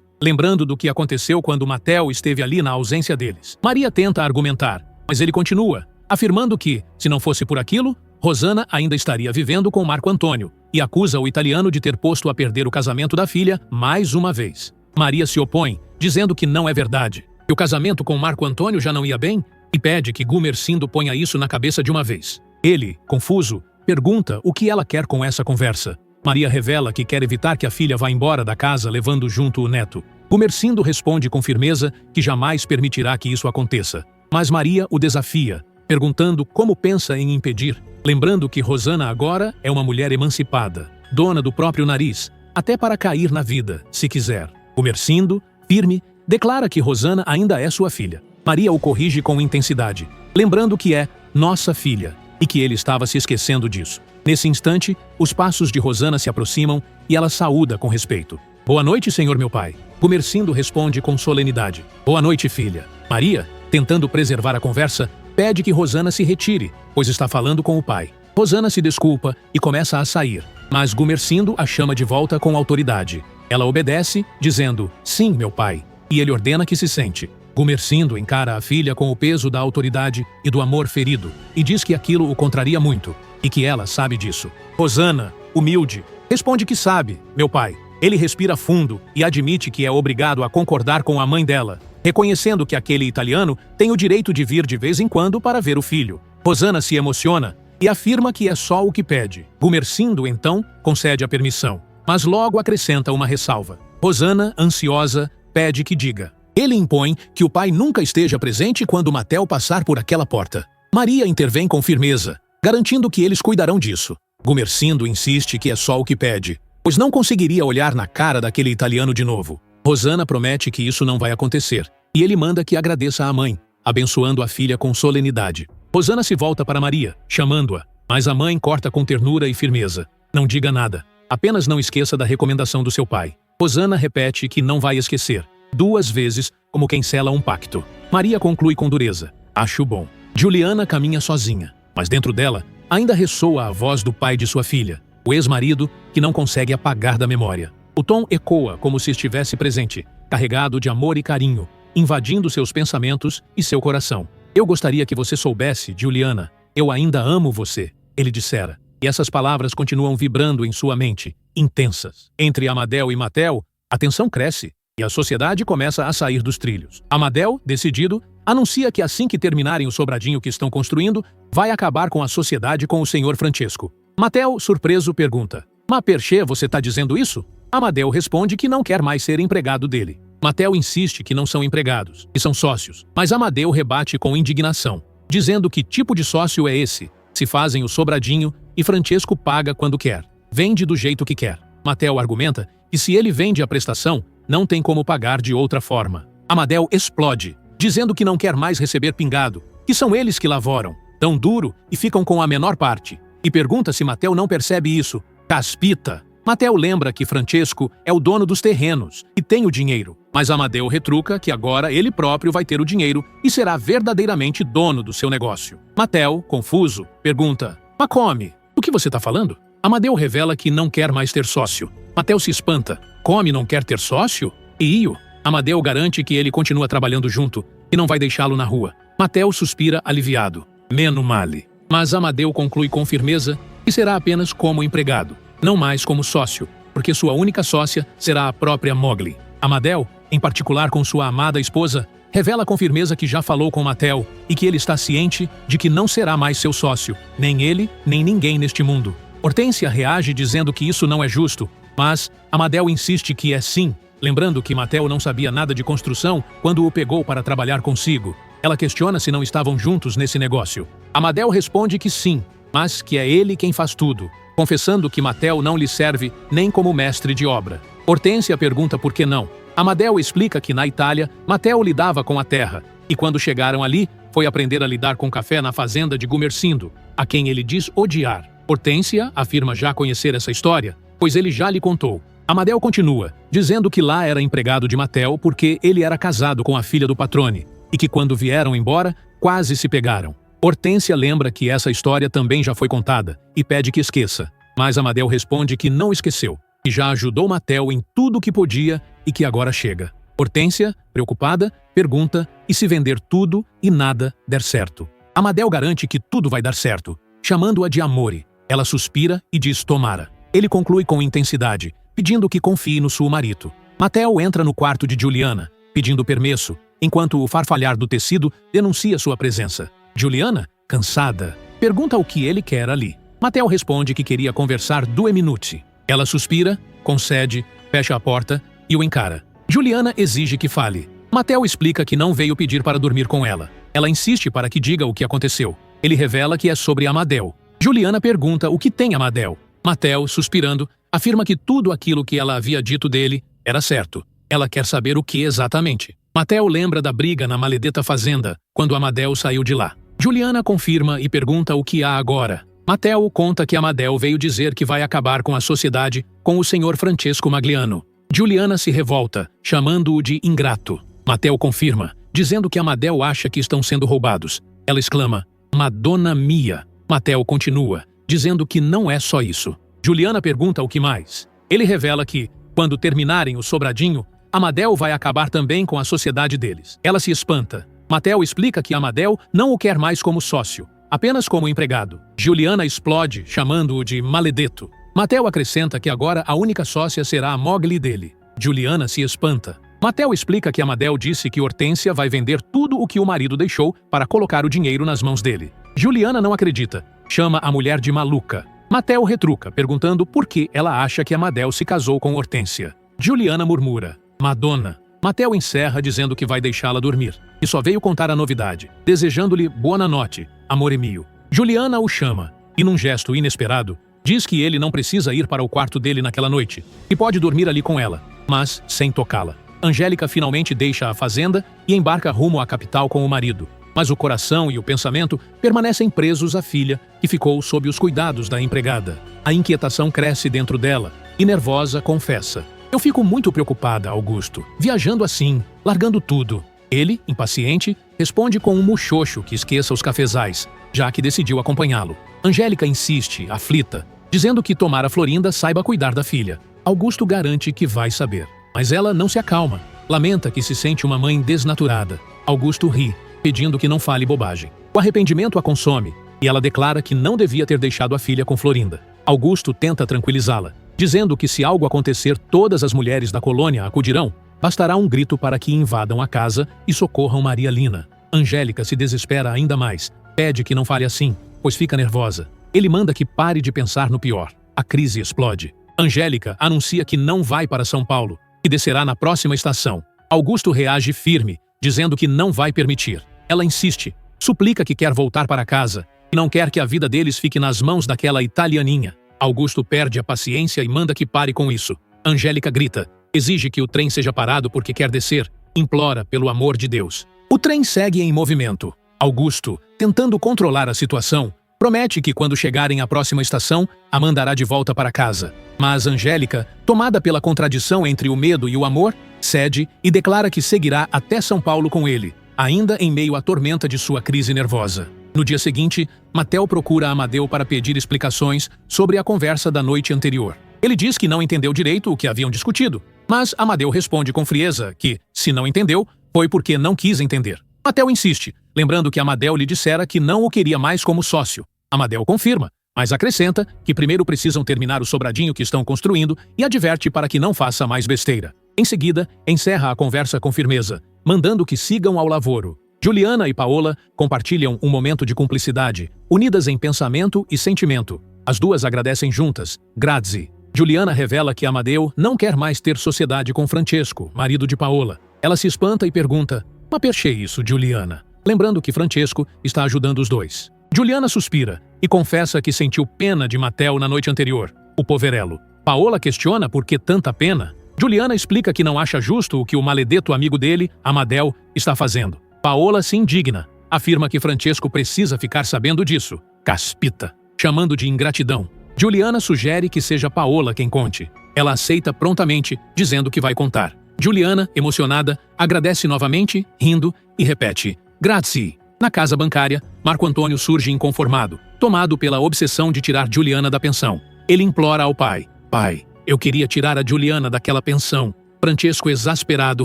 Lembrando do que aconteceu quando Mateo esteve ali na ausência deles. Maria tenta argumentar, mas ele continua, afirmando que, se não fosse por aquilo, Rosana ainda estaria vivendo com Marco Antônio, e acusa o italiano de ter posto a perder o casamento da filha mais uma vez. Maria se opõe, dizendo que não é verdade, que o casamento com Marco Antônio já não ia bem, e pede que Gumersindo ponha isso na cabeça de uma vez. Ele, confuso, pergunta o que ela quer com essa conversa. Maria revela que quer evitar que a filha vá embora da casa levando junto o neto. Gumersindo responde com firmeza que jamais permitirá que isso aconteça. Mas Maria o desafia, perguntando como pensa em impedir, lembrando que Rosana agora é uma mulher emancipada, dona do próprio nariz, até para cair na vida, se quiser. Gumersindo, firme, declara que Rosana ainda é sua filha. Maria o corrige com intensidade, lembrando que é nossa filha, e que ele estava se esquecendo disso. Nesse instante, os passos de Rosana se aproximam e ela saúda com respeito. "Boa noite, senhor meu pai." Gumersindo responde com solenidade. "Boa noite, filha." Maria, tentando preservar a conversa, pede que Rosana se retire, pois está falando com o pai. Rosana se desculpa e começa a sair, mas Gumersindo a chama de volta com autoridade. Ela obedece, dizendo: "Sim, meu pai", e ele ordena que se sente. Gumersindo encara a filha com o peso da autoridade e do amor ferido, e diz que aquilo o contraria muito, e que ela sabe disso. Rosana, humilde, responde que sabe, meu pai. Ele respira fundo e admite que é obrigado a concordar com a mãe dela, reconhecendo que aquele italiano tem o direito de vir de vez em quando para ver o filho. Rosana se emociona e afirma que é só o que pede. Gumersindo, então, concede a permissão, mas logo acrescenta uma ressalva. Rosana, ansiosa, pede que diga. Ele impõe que o pai nunca esteja presente quando Mateo passar por aquela porta. Maria intervém com firmeza, garantindo que eles cuidarão disso. Gumersindo insiste que é só o que pede, pois não conseguiria olhar na cara daquele italiano de novo. Rosana promete que isso não vai acontecer, e ele manda que agradeça à mãe, abençoando a filha com solenidade. Rosana se volta para Maria, chamando-a, mas a mãe corta com ternura e firmeza. "Não diga nada, apenas não esqueça da recomendação do seu pai." Rosana repete que não vai esquecer, 2 vezes, como quem sela um pacto. Maria conclui com dureza: "Acho bom." Juliana caminha sozinha, mas dentro dela ainda ressoa a voz do pai de sua filha, o ex-marido que não consegue apagar da memória. O tom ecoa como se estivesse presente, carregado de amor e carinho, invadindo seus pensamentos e seu coração. "Eu gostaria que você soubesse, Juliana, eu ainda amo você", ele dissera. E essas palavras continuam vibrando em sua mente, intensas. Entre Amadeu e Mateo, a tensão cresce e a sociedade começa a sair dos trilhos. Amadeu, decidido, anuncia que assim que terminarem o sobradinho que estão construindo, vai acabar com a sociedade com o senhor Francesco. Mateo, surpreso, pergunta: "Ma perché você tá dizendo isso?" Amadeu responde que não quer mais ser empregado dele. Matel insiste que não são empregados, que são sócios, mas Amadeu rebate com indignação, dizendo que tipo de sócio é esse? Se fazem o sobradinho e Francesco paga quando quer, vende do jeito que quer. Matel argumenta que se ele vende a prestação, não tem como pagar de outra forma. Amadeu explode, dizendo que não quer mais receber pingado, que são eles que lavoram, tão duro e ficam com a menor parte. E pergunta se Matel não percebe isso. Caspita! Matel lembra que Francesco é o dono dos terrenos e tem o dinheiro, mas Amadeu retruca que agora ele próprio vai ter o dinheiro e será verdadeiramente dono do seu negócio. Matel, confuso, pergunta: "Mas come, do que você está falando?" Amadeu revela que não quer mais ter sócio. Matel se espanta. Come não quer ter sócio? E Io? Amadeu garante que ele continua trabalhando junto e não vai deixá-lo na rua. Matel suspira aliviado. Meno male. Mas Amadeu conclui com firmeza que será apenas como empregado, não mais como sócio, porque sua única sócia será a própria Mogli. Amadeu, em particular com sua amada esposa, revela com firmeza que já falou com Matel e que ele está ciente de que não será mais seu sócio, nem ele, nem ninguém neste mundo. Hortência reage dizendo que isso não é justo, mas Amadeu insiste que é sim, lembrando que Matel não sabia nada de construção quando o pegou para trabalhar consigo. Ela questiona se não estavam juntos nesse negócio. Amadeu responde que sim, mas que é ele quem faz tudo, confessando que Matel não lhe serve nem como mestre de obra. Hortência pergunta por que não. Amadeu explica que na Itália, Matel lidava com a terra, e quando chegaram ali, foi aprender a lidar com café na fazenda de Gumersindo, a quem ele diz odiar. Hortência afirma já conhecer essa história, pois ele já lhe contou. Amadeu continua, dizendo que lá era empregado de Matel porque ele era casado com a filha do patrone, e que quando vieram embora, quase se pegaram. Hortência lembra que essa história também já foi contada e pede que esqueça, mas Amadeu responde que não esqueceu, que já ajudou Matel em tudo o que podia e que agora chega. Hortência, preocupada, pergunta e se vender tudo e nada der certo. Amadeu garante que tudo vai dar certo, chamando-a de Amore. Ela suspira e diz tomara. Ele conclui com intensidade, pedindo que confie no seu marido. Matel entra no quarto de Juliana, pedindo permesso, enquanto o farfalhar do tecido denuncia sua presença. Juliana, cansada, pergunta o que ele quer ali. Matel responde que queria conversar 2 minutos. Ela suspira, concede, fecha a porta e o encara. Juliana exige que fale. Matel explica que não veio pedir para dormir com ela. Ela insiste para que diga o que aconteceu. Ele revela que é sobre Amadeu. Juliana pergunta o que tem Amadeu. Matel, suspirando, afirma que tudo aquilo que ela havia dito dele era certo. Ela quer saber o que exatamente. Matel lembra da briga na maledeta fazenda, quando Amadeu saiu de lá. Juliana confirma e pergunta o que há agora. Matel conta que Amadeu veio dizer que vai acabar com a sociedade com o senhor Francesco Magliano. Juliana se revolta, chamando-o de ingrato. Matel confirma, dizendo que Amadeu acha que estão sendo roubados. Ela exclama, Madonna mia. Matel continua, dizendo que não é só isso. Juliana pergunta o que mais. Ele revela que, quando terminarem o sobradinho, Amadeu vai acabar também com a sociedade deles. Ela se espanta. Matel explica que Amadeu não o quer mais como sócio, apenas como empregado. Juliana explode, chamando-o de maledeto. Matel acrescenta que agora a única sócia será a Mogli dele. Juliana se espanta. Matel explica que Amadeu disse que Hortência vai vender tudo o que o marido deixou para colocar o dinheiro nas mãos dele. Juliana não acredita. Chama a mulher de maluca. Matel retruca, perguntando por que ela acha que Amadeu se casou com Hortência. Juliana murmura. Madonna. Matel encerra dizendo que vai deixá-la dormir, e só veio contar a novidade, desejando-lhe boa noite, amore mio. Juliana o chama, e num gesto inesperado, diz que ele não precisa ir para o quarto dele naquela noite, e pode dormir ali com ela, mas sem tocá-la. Angélica finalmente deixa a fazenda e embarca rumo à capital com o marido, mas o coração e o pensamento permanecem presos à filha, que ficou sob os cuidados da empregada. A inquietação cresce dentro dela, e nervosa confessa. Eu fico muito preocupada, Augusto, viajando assim, largando tudo. Ele, impaciente, responde com um muxoxo que esqueça os cafezais, já que decidiu acompanhá-lo. Angélica insiste, aflita, dizendo que tomara Florinda saiba cuidar da filha. Augusto garante que vai saber, mas ela não se acalma. Lamenta que se sente uma mãe desnaturada. Augusto ri, pedindo que não fale bobagem. O arrependimento a consome, e ela declara que não devia ter deixado a filha com Florinda. Augusto tenta tranquilizá-la, dizendo que se algo acontecer todas as mulheres da colônia acudirão, bastará um grito para que invadam a casa e socorram Maria Lina. Angélica se desespera ainda mais, pede que não fale assim, pois fica nervosa. Ele manda que pare de pensar no pior. A crise explode. Angélica anuncia que não vai para São Paulo, que descerá na próxima estação. Augusto reage firme, dizendo que não vai permitir. Ela insiste, suplica que quer voltar para casa e não quer que a vida deles fique nas mãos daquela italianinha. Augusto perde a paciência e manda que pare com isso. Angélica grita, exige que o trem seja parado porque quer descer, implora pelo amor de Deus. O trem segue em movimento. Augusto, tentando controlar a situação, promete que quando chegarem à próxima estação, a mandará de volta para casa. Mas Angélica, tomada pela contradição entre o medo e o amor, cede e declara que seguirá até São Paulo com ele, ainda em meio à tormenta de sua crise nervosa. No dia seguinte, Matteo procura Amadeu para pedir explicações sobre a conversa da noite anterior. Ele diz que não entendeu direito o que haviam discutido, mas Amadeu responde com frieza que, se não entendeu, foi porque não quis entender. Matteo insiste, lembrando que Amadeu lhe dissera que não o queria mais como sócio. Amadeu confirma, mas acrescenta que primeiro precisam terminar o sobradinho que estão construindo e adverte para que não faça mais besteira. Em seguida, encerra a conversa com firmeza, mandando que sigam ao lavoro. Juliana e Paola compartilham um momento de cumplicidade, unidas em pensamento e sentimento. As duas agradecem juntas, grazie. Juliana revela que Amadeu não quer mais ter sociedade com Francesco, marido de Paola. Ela se espanta e pergunta, "Ma perché isso, Juliana?", lembrando que Francesco está ajudando os dois. Juliana suspira e confessa que sentiu pena de Matteo na noite anterior, o poverello. Paola questiona por que tanta pena. Juliana explica que não acha justo o que o maledeto amigo dele, Amadeu, está fazendo. Paola se indigna, afirma que Francesco precisa ficar sabendo disso. Caspita, chamando de ingratidão. Juliana sugere que seja Paola quem conte. Ela aceita prontamente, dizendo que vai contar. Juliana, emocionada, agradece novamente, rindo, e repete, grazie. Na casa bancária, Marco Antônio surge inconformado, tomado pela obsessão de tirar Juliana da pensão. Ele implora ao pai, pai, eu queria tirar a Juliana daquela pensão. Francesco, exasperado,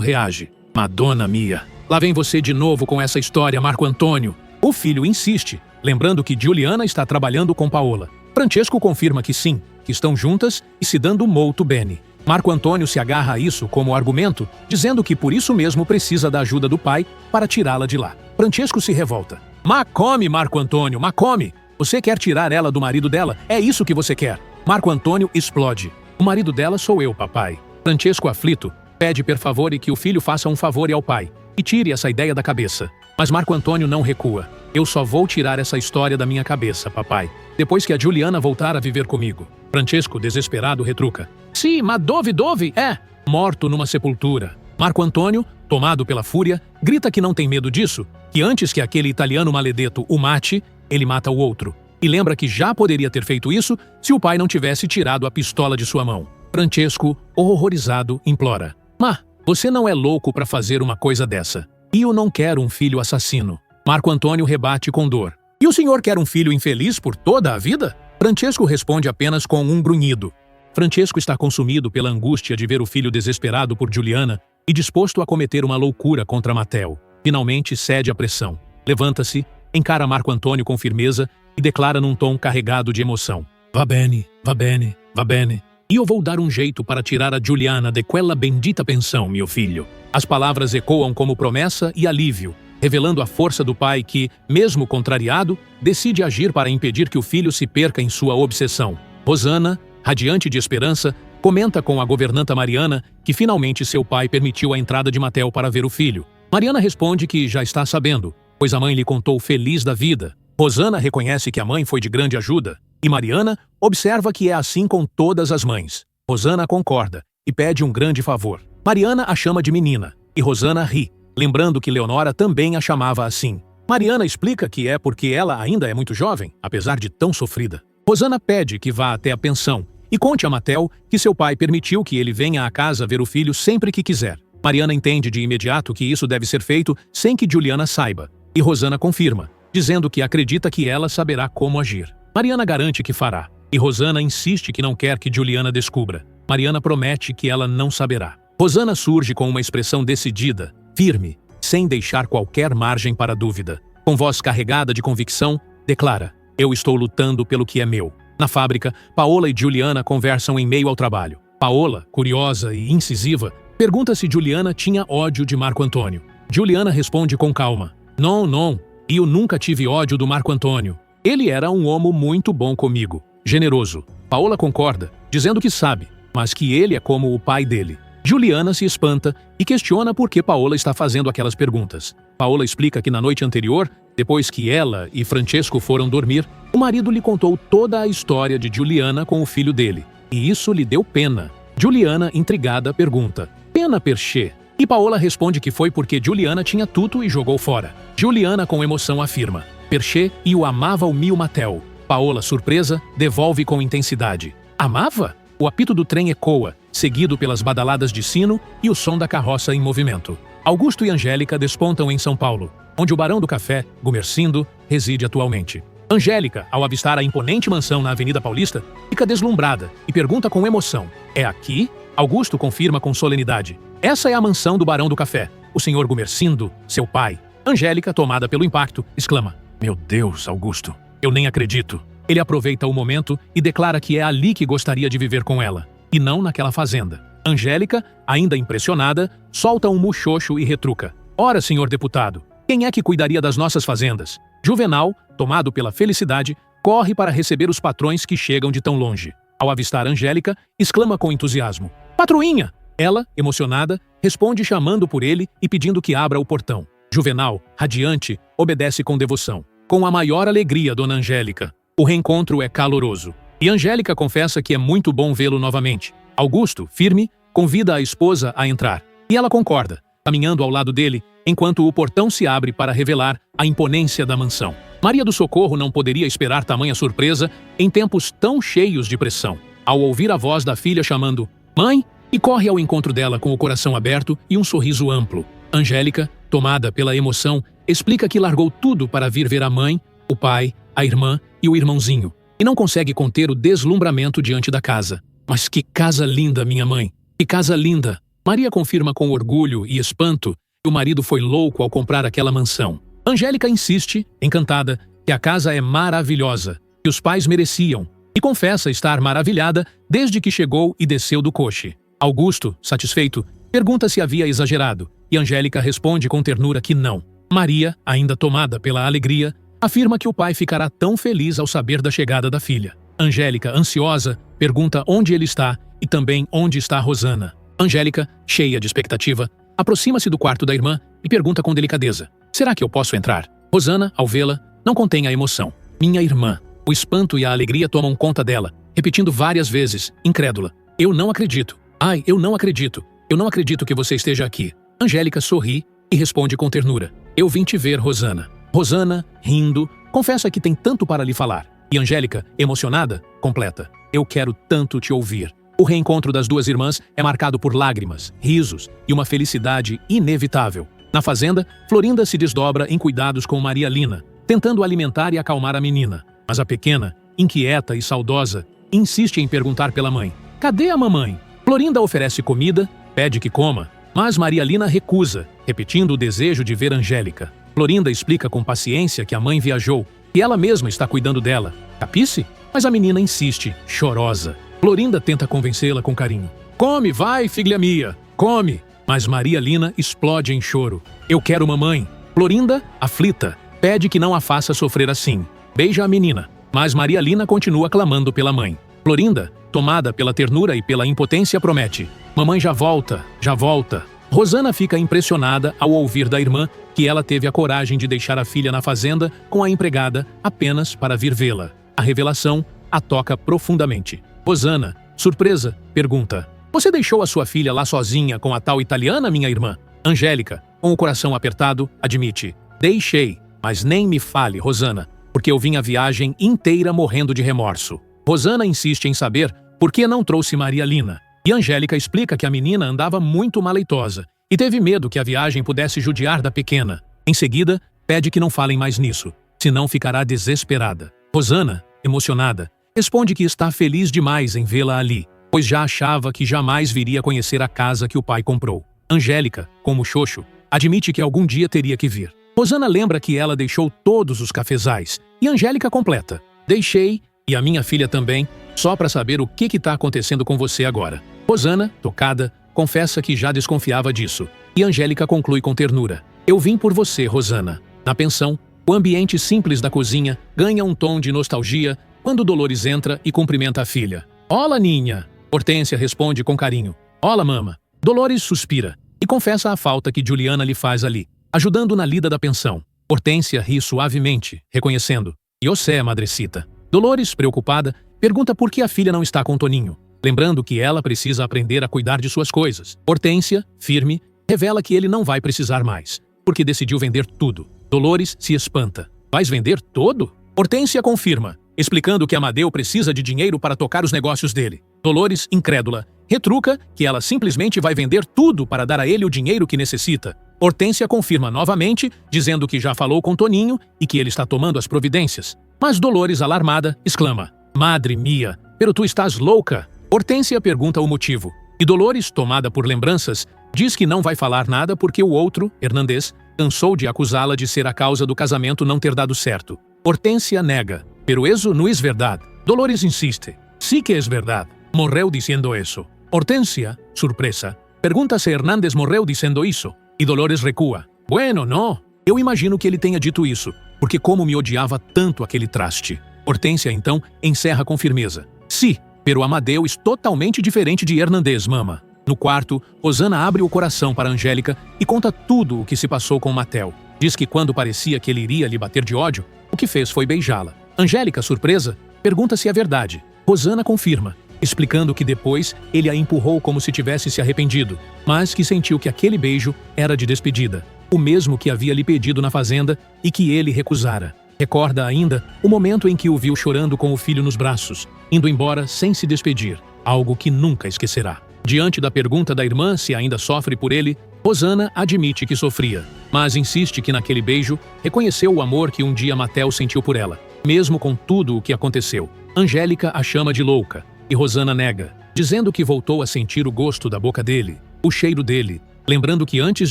reage. Madonna mia, lá vem você de novo com essa história, Marco Antônio. O filho insiste, lembrando que Juliana está trabalhando com Paola. Francesco confirma que sim, que estão juntas e se dando molto bene. Marco Antônio se agarra a isso como argumento, dizendo que por isso mesmo precisa da ajuda do pai para tirá-la de lá. Francesco se revolta. Ma come, Marco Antônio, ma come! Você quer tirar ela do marido dela? É isso que você quer. Marco Antônio explode. O marido dela sou eu, papai. Francesco, aflito, pede per favore que o filho faça um favor ao pai e tire essa ideia da cabeça. Mas Marco Antônio não recua. Eu só vou tirar essa história da minha cabeça, papai, depois que a Juliana voltar a viver comigo. Francesco, desesperado, retruca. Sim, ma dove, é? Morto numa sepultura. Marco Antônio, tomado pela fúria, grita que não tem medo disso, que antes que aquele italiano maledeto o mate, ele mata o outro. E lembra que já poderia ter feito isso se o pai não tivesse tirado a pistola de sua mão. Francesco, horrorizado, implora. Ma, você não é louco para fazer uma coisa dessa. E eu não quero um filho assassino. Marco Antônio rebate com dor. E o senhor quer um filho infeliz por toda a vida? Francesco responde apenas com um grunhido. Francesco está consumido pela angústia de ver o filho desesperado por Juliana e disposto a cometer uma loucura contra Matteo. Finalmente cede à pressão. Levanta-se, encara Marco Antônio com firmeza e declara num tom carregado de emoção. Va bene, va bene, va bene. E eu vou dar um jeito para tirar a Juliana de quella bendita pensão, meu filho. As palavras ecoam como promessa e alívio, revelando a força do pai que, mesmo contrariado, decide agir para impedir que o filho se perca em sua obsessão. Rosana, radiante de esperança, comenta com a governanta Mariana que finalmente seu pai permitiu a entrada de Matteo para ver o filho. Mariana responde que já está sabendo, pois a mãe lhe contou feliz da vida. Rosana reconhece que a mãe foi de grande ajuda, e Mariana observa que é assim com todas as mães. Rosana concorda e pede um grande favor. Mariana a chama de menina, e Rosana ri, lembrando que Leonora também a chamava assim. Mariana explica que é porque ela ainda é muito jovem, apesar de tão sofrida. Rosana pede que vá até a pensão e conte a Matteo que seu pai permitiu que ele venha à casa ver o filho sempre que quiser. Mariana entende de imediato que isso deve ser feito sem que Juliana saiba, e Rosana confirma, dizendo que acredita que ela saberá como agir. Mariana garante que fará, e Rosana insiste que não quer que Juliana descubra. Mariana promete que ela não saberá. Rosana surge com uma expressão decidida, firme, sem deixar qualquer margem para dúvida. Com voz carregada de convicção, declara: eu estou lutando pelo que é meu. Na fábrica, Paola e Juliana conversam em meio ao trabalho. Paola, curiosa e incisiva, pergunta se Juliana tinha ódio de Marco Antônio. Juliana responde com calma: não, eu nunca tive ódio do Marco Antônio. Ele era um homo muito bom comigo, generoso. Paola concorda, dizendo que sabe, mas que ele é como o pai dele. Juliana se espanta e questiona por que Paola está fazendo aquelas perguntas. Paola explica que na noite anterior, depois que ela e Francesco foram dormir, o marido lhe contou toda a história de Juliana com o filho dele, e isso lhe deu pena. Juliana, intrigada, pergunta: "Pena perché?" E Paola responde que foi porque Juliana tinha tudo e jogou fora. Juliana, com emoção, afirma: "Perché e o amava o mio Matteo." Paola, surpresa, devolve com intensidade: "Amava?" O apito do trem ecoa, seguido pelas badaladas de sino e o som da carroça em movimento. Augusto e Angélica despontam em São Paulo, onde o barão do café, Gumercindo, reside atualmente. Angélica, ao avistar a imponente mansão na Avenida Paulista, fica deslumbrada e pergunta com emoção: "É aqui?" Augusto confirma com solenidade: "Essa é a mansão do barão do café, o senhor Gumercindo, seu pai." Angélica, tomada pelo impacto, exclama: "Meu Deus, Augusto, eu nem acredito." Ele aproveita o momento e declara que é ali que gostaria de viver com ela, e não naquela fazenda. Angélica, ainda impressionada, solta um muxoxo e retruca: "Ora, senhor deputado, quem é que cuidaria das nossas fazendas?" Juvenal, tomado pela felicidade, corre para receber os patrões que chegam de tão longe. Ao avistar Angélica, exclama com entusiasmo: "Patroinha!" Ela, emocionada, responde chamando por ele e pedindo que abra o portão. Juvenal, radiante, obedece com devoção. Com a maior alegria, dona Angélica. O reencontro é caloroso. E Angélica confessa que é muito bom vê-lo novamente. Augusto, firme, convida a esposa a entrar. E ela concorda, caminhando ao lado dele, enquanto o portão se abre para revelar a imponência da mansão. Maria do Socorro não poderia esperar tamanha surpresa em tempos tão cheios de pressão. Ao ouvir a voz da filha chamando "Mãe", e corre ao encontro dela com o coração aberto e um sorriso amplo. Angélica, tomada pela emoção, explica que largou tudo para vir ver a mãe, o pai, a irmã e o irmãozinho, e não consegue conter o deslumbramento diante da casa. "Mas que casa linda, minha mãe! Que casa linda!" Maria confirma com orgulho e espanto que o marido foi louco ao comprar aquela mansão. Angélica insiste, encantada, que a casa é maravilhosa, que os pais mereciam, e confessa estar maravilhada desde que chegou e desceu do coche. Augusto, satisfeito, pergunta se havia exagerado, e Angélica responde com ternura que não. Maria, ainda tomada pela alegria, afirma que o pai ficará tão feliz ao saber da chegada da filha. Angélica, ansiosa, pergunta onde ele está e também onde está Rosana. Angélica, cheia de expectativa, aproxima-se do quarto da irmã e pergunta com delicadeza: "Será que eu posso entrar?" Rosana, ao vê-la, não contém a emoção. "Minha irmã." O espanto e a alegria tomam conta dela, repetindo várias vezes, incrédula: "Eu não acredito. Ai, eu não acredito. Eu não acredito que você esteja aqui." Angélica sorri e responde com ternura: "Eu vim te ver, Rosana." Rosana, rindo, confessa que tem tanto para lhe falar. E Angélica, emocionada, completa: "Eu quero tanto te ouvir." O reencontro das duas irmãs é marcado por lágrimas, risos e uma felicidade inevitável. Na fazenda, Florinda se desdobra em cuidados com Maria Lina, tentando alimentar e acalmar a menina. Mas a pequena, inquieta e saudosa, insiste em perguntar pela mãe: "Cadê a mamãe?" Florinda oferece comida, pede que coma, mas Maria Lina recusa, repetindo o desejo de ver Angélica. Florinda explica com paciência que a mãe viajou e ela mesma está cuidando dela. Capice? Mas a menina insiste, chorosa. Florinda tenta convencê-la com carinho: "Come, vai, filha minha, come!" Mas Maria Lina explode em choro: "Eu quero mamãe." Florinda, aflita, pede que não a faça sofrer assim. Beija a menina, mas Maria Lina continua clamando pela mãe. Florinda, tomada pela ternura e pela impotência, promete: "Mamãe já volta, já volta." Rosana fica impressionada ao ouvir da irmã que ela teve a coragem de deixar a filha na fazenda com a empregada apenas para vir vê-la. A revelação a toca profundamente. Rosana, surpresa, pergunta: "Você deixou a sua filha lá sozinha com a tal italiana, minha irmã?" Angélica, com o coração apertado, admite: "Deixei, mas nem me fale, Rosana, porque eu vim a viagem inteira morrendo de remorso." Rosana insiste em saber por que não trouxe Maria Lina. E Angélica explica que a menina andava muito maleitosa e teve medo que a viagem pudesse judiar da pequena. Em seguida, pede que não falem mais nisso, senão ficará desesperada. Rosana, emocionada, responde que está feliz demais em vê-la ali, pois já achava que jamais viria conhecer a casa que o pai comprou. Angélica, como Xoxo, admite que algum dia teria que vir. Rosana lembra que ela deixou todos os cafezais e Angélica completa: "Deixei, e a minha filha também, só para saber o que está acontecendo com você agora." Rosana, tocada, confessa que já desconfiava disso. E Angélica conclui com ternura: "Eu vim por você, Rosana." Na pensão, o ambiente simples da cozinha ganha um tom de nostalgia quando Dolores entra e cumprimenta a filha: "Olá, Ninha." Hortência responde com carinho: "Olá, mama." Dolores suspira e confessa a falta que Juliana lhe faz ali, ajudando na lida da pensão. Hortência ri suavemente, reconhecendo. "Eu sé, madrecita." Dolores, preocupada, pergunta por que a filha não está com Toninho, lembrando que ela precisa aprender a cuidar de suas coisas. Hortência, firme, revela que ele não vai precisar mais, porque decidiu vender tudo. Dolores se espanta. "Vais vender todo?" Hortência confirma, explicando que Amadeu precisa de dinheiro para tocar os negócios dele. Dolores, incrédula, retruca que ela simplesmente vai vender tudo para dar a ele o dinheiro que necessita. Hortência confirma novamente, dizendo que já falou com Toninho e que ele está tomando as providências. Mas Dolores, alarmada, exclama: "Madre mia, pero tu estás louca?" Hortência pergunta o motivo, e Dolores, tomada por lembranças, diz que não vai falar nada porque o outro, Hernandez, cansou de acusá-la de ser a causa do casamento não ter dado certo. Hortência nega. "Pero eso no es verdad." Dolores insiste. "Sí que es verdad. Morreu diciendo eso." Hortência, surpresa, pergunta se Hernandez morreu dizendo isso, e Dolores recua. "Bueno, no. Eu imagino que ele tenha dito isso, porque como me odiava tanto aquele traste." Hortência, então, encerra com firmeza. "Sí, pero Amadeu é totalmente diferente de Hernandez, mama." No quarto, Rosana abre o coração para Angélica e conta tudo o que se passou com Matel. Diz que quando parecia que ele iria lhe bater de ódio, o que fez foi beijá-la. Angélica, surpresa, pergunta se é verdade. Rosana confirma, explicando que depois ele a empurrou como se tivesse se arrependido, mas que sentiu que aquele beijo era de despedida, o mesmo que havia lhe pedido na fazenda e que ele recusara. Recorda ainda o momento em que o viu chorando com o filho nos braços, indo embora sem se despedir, algo que nunca esquecerá. Diante da pergunta da irmã se ainda sofre por ele, Rosana admite que sofria, mas insiste que naquele beijo reconheceu o amor que um dia Matel sentiu por ela, mesmo com tudo o que aconteceu. Angélica a chama de louca, e Rosana nega, dizendo que voltou a sentir o gosto da boca dele, o cheiro dele, lembrando que antes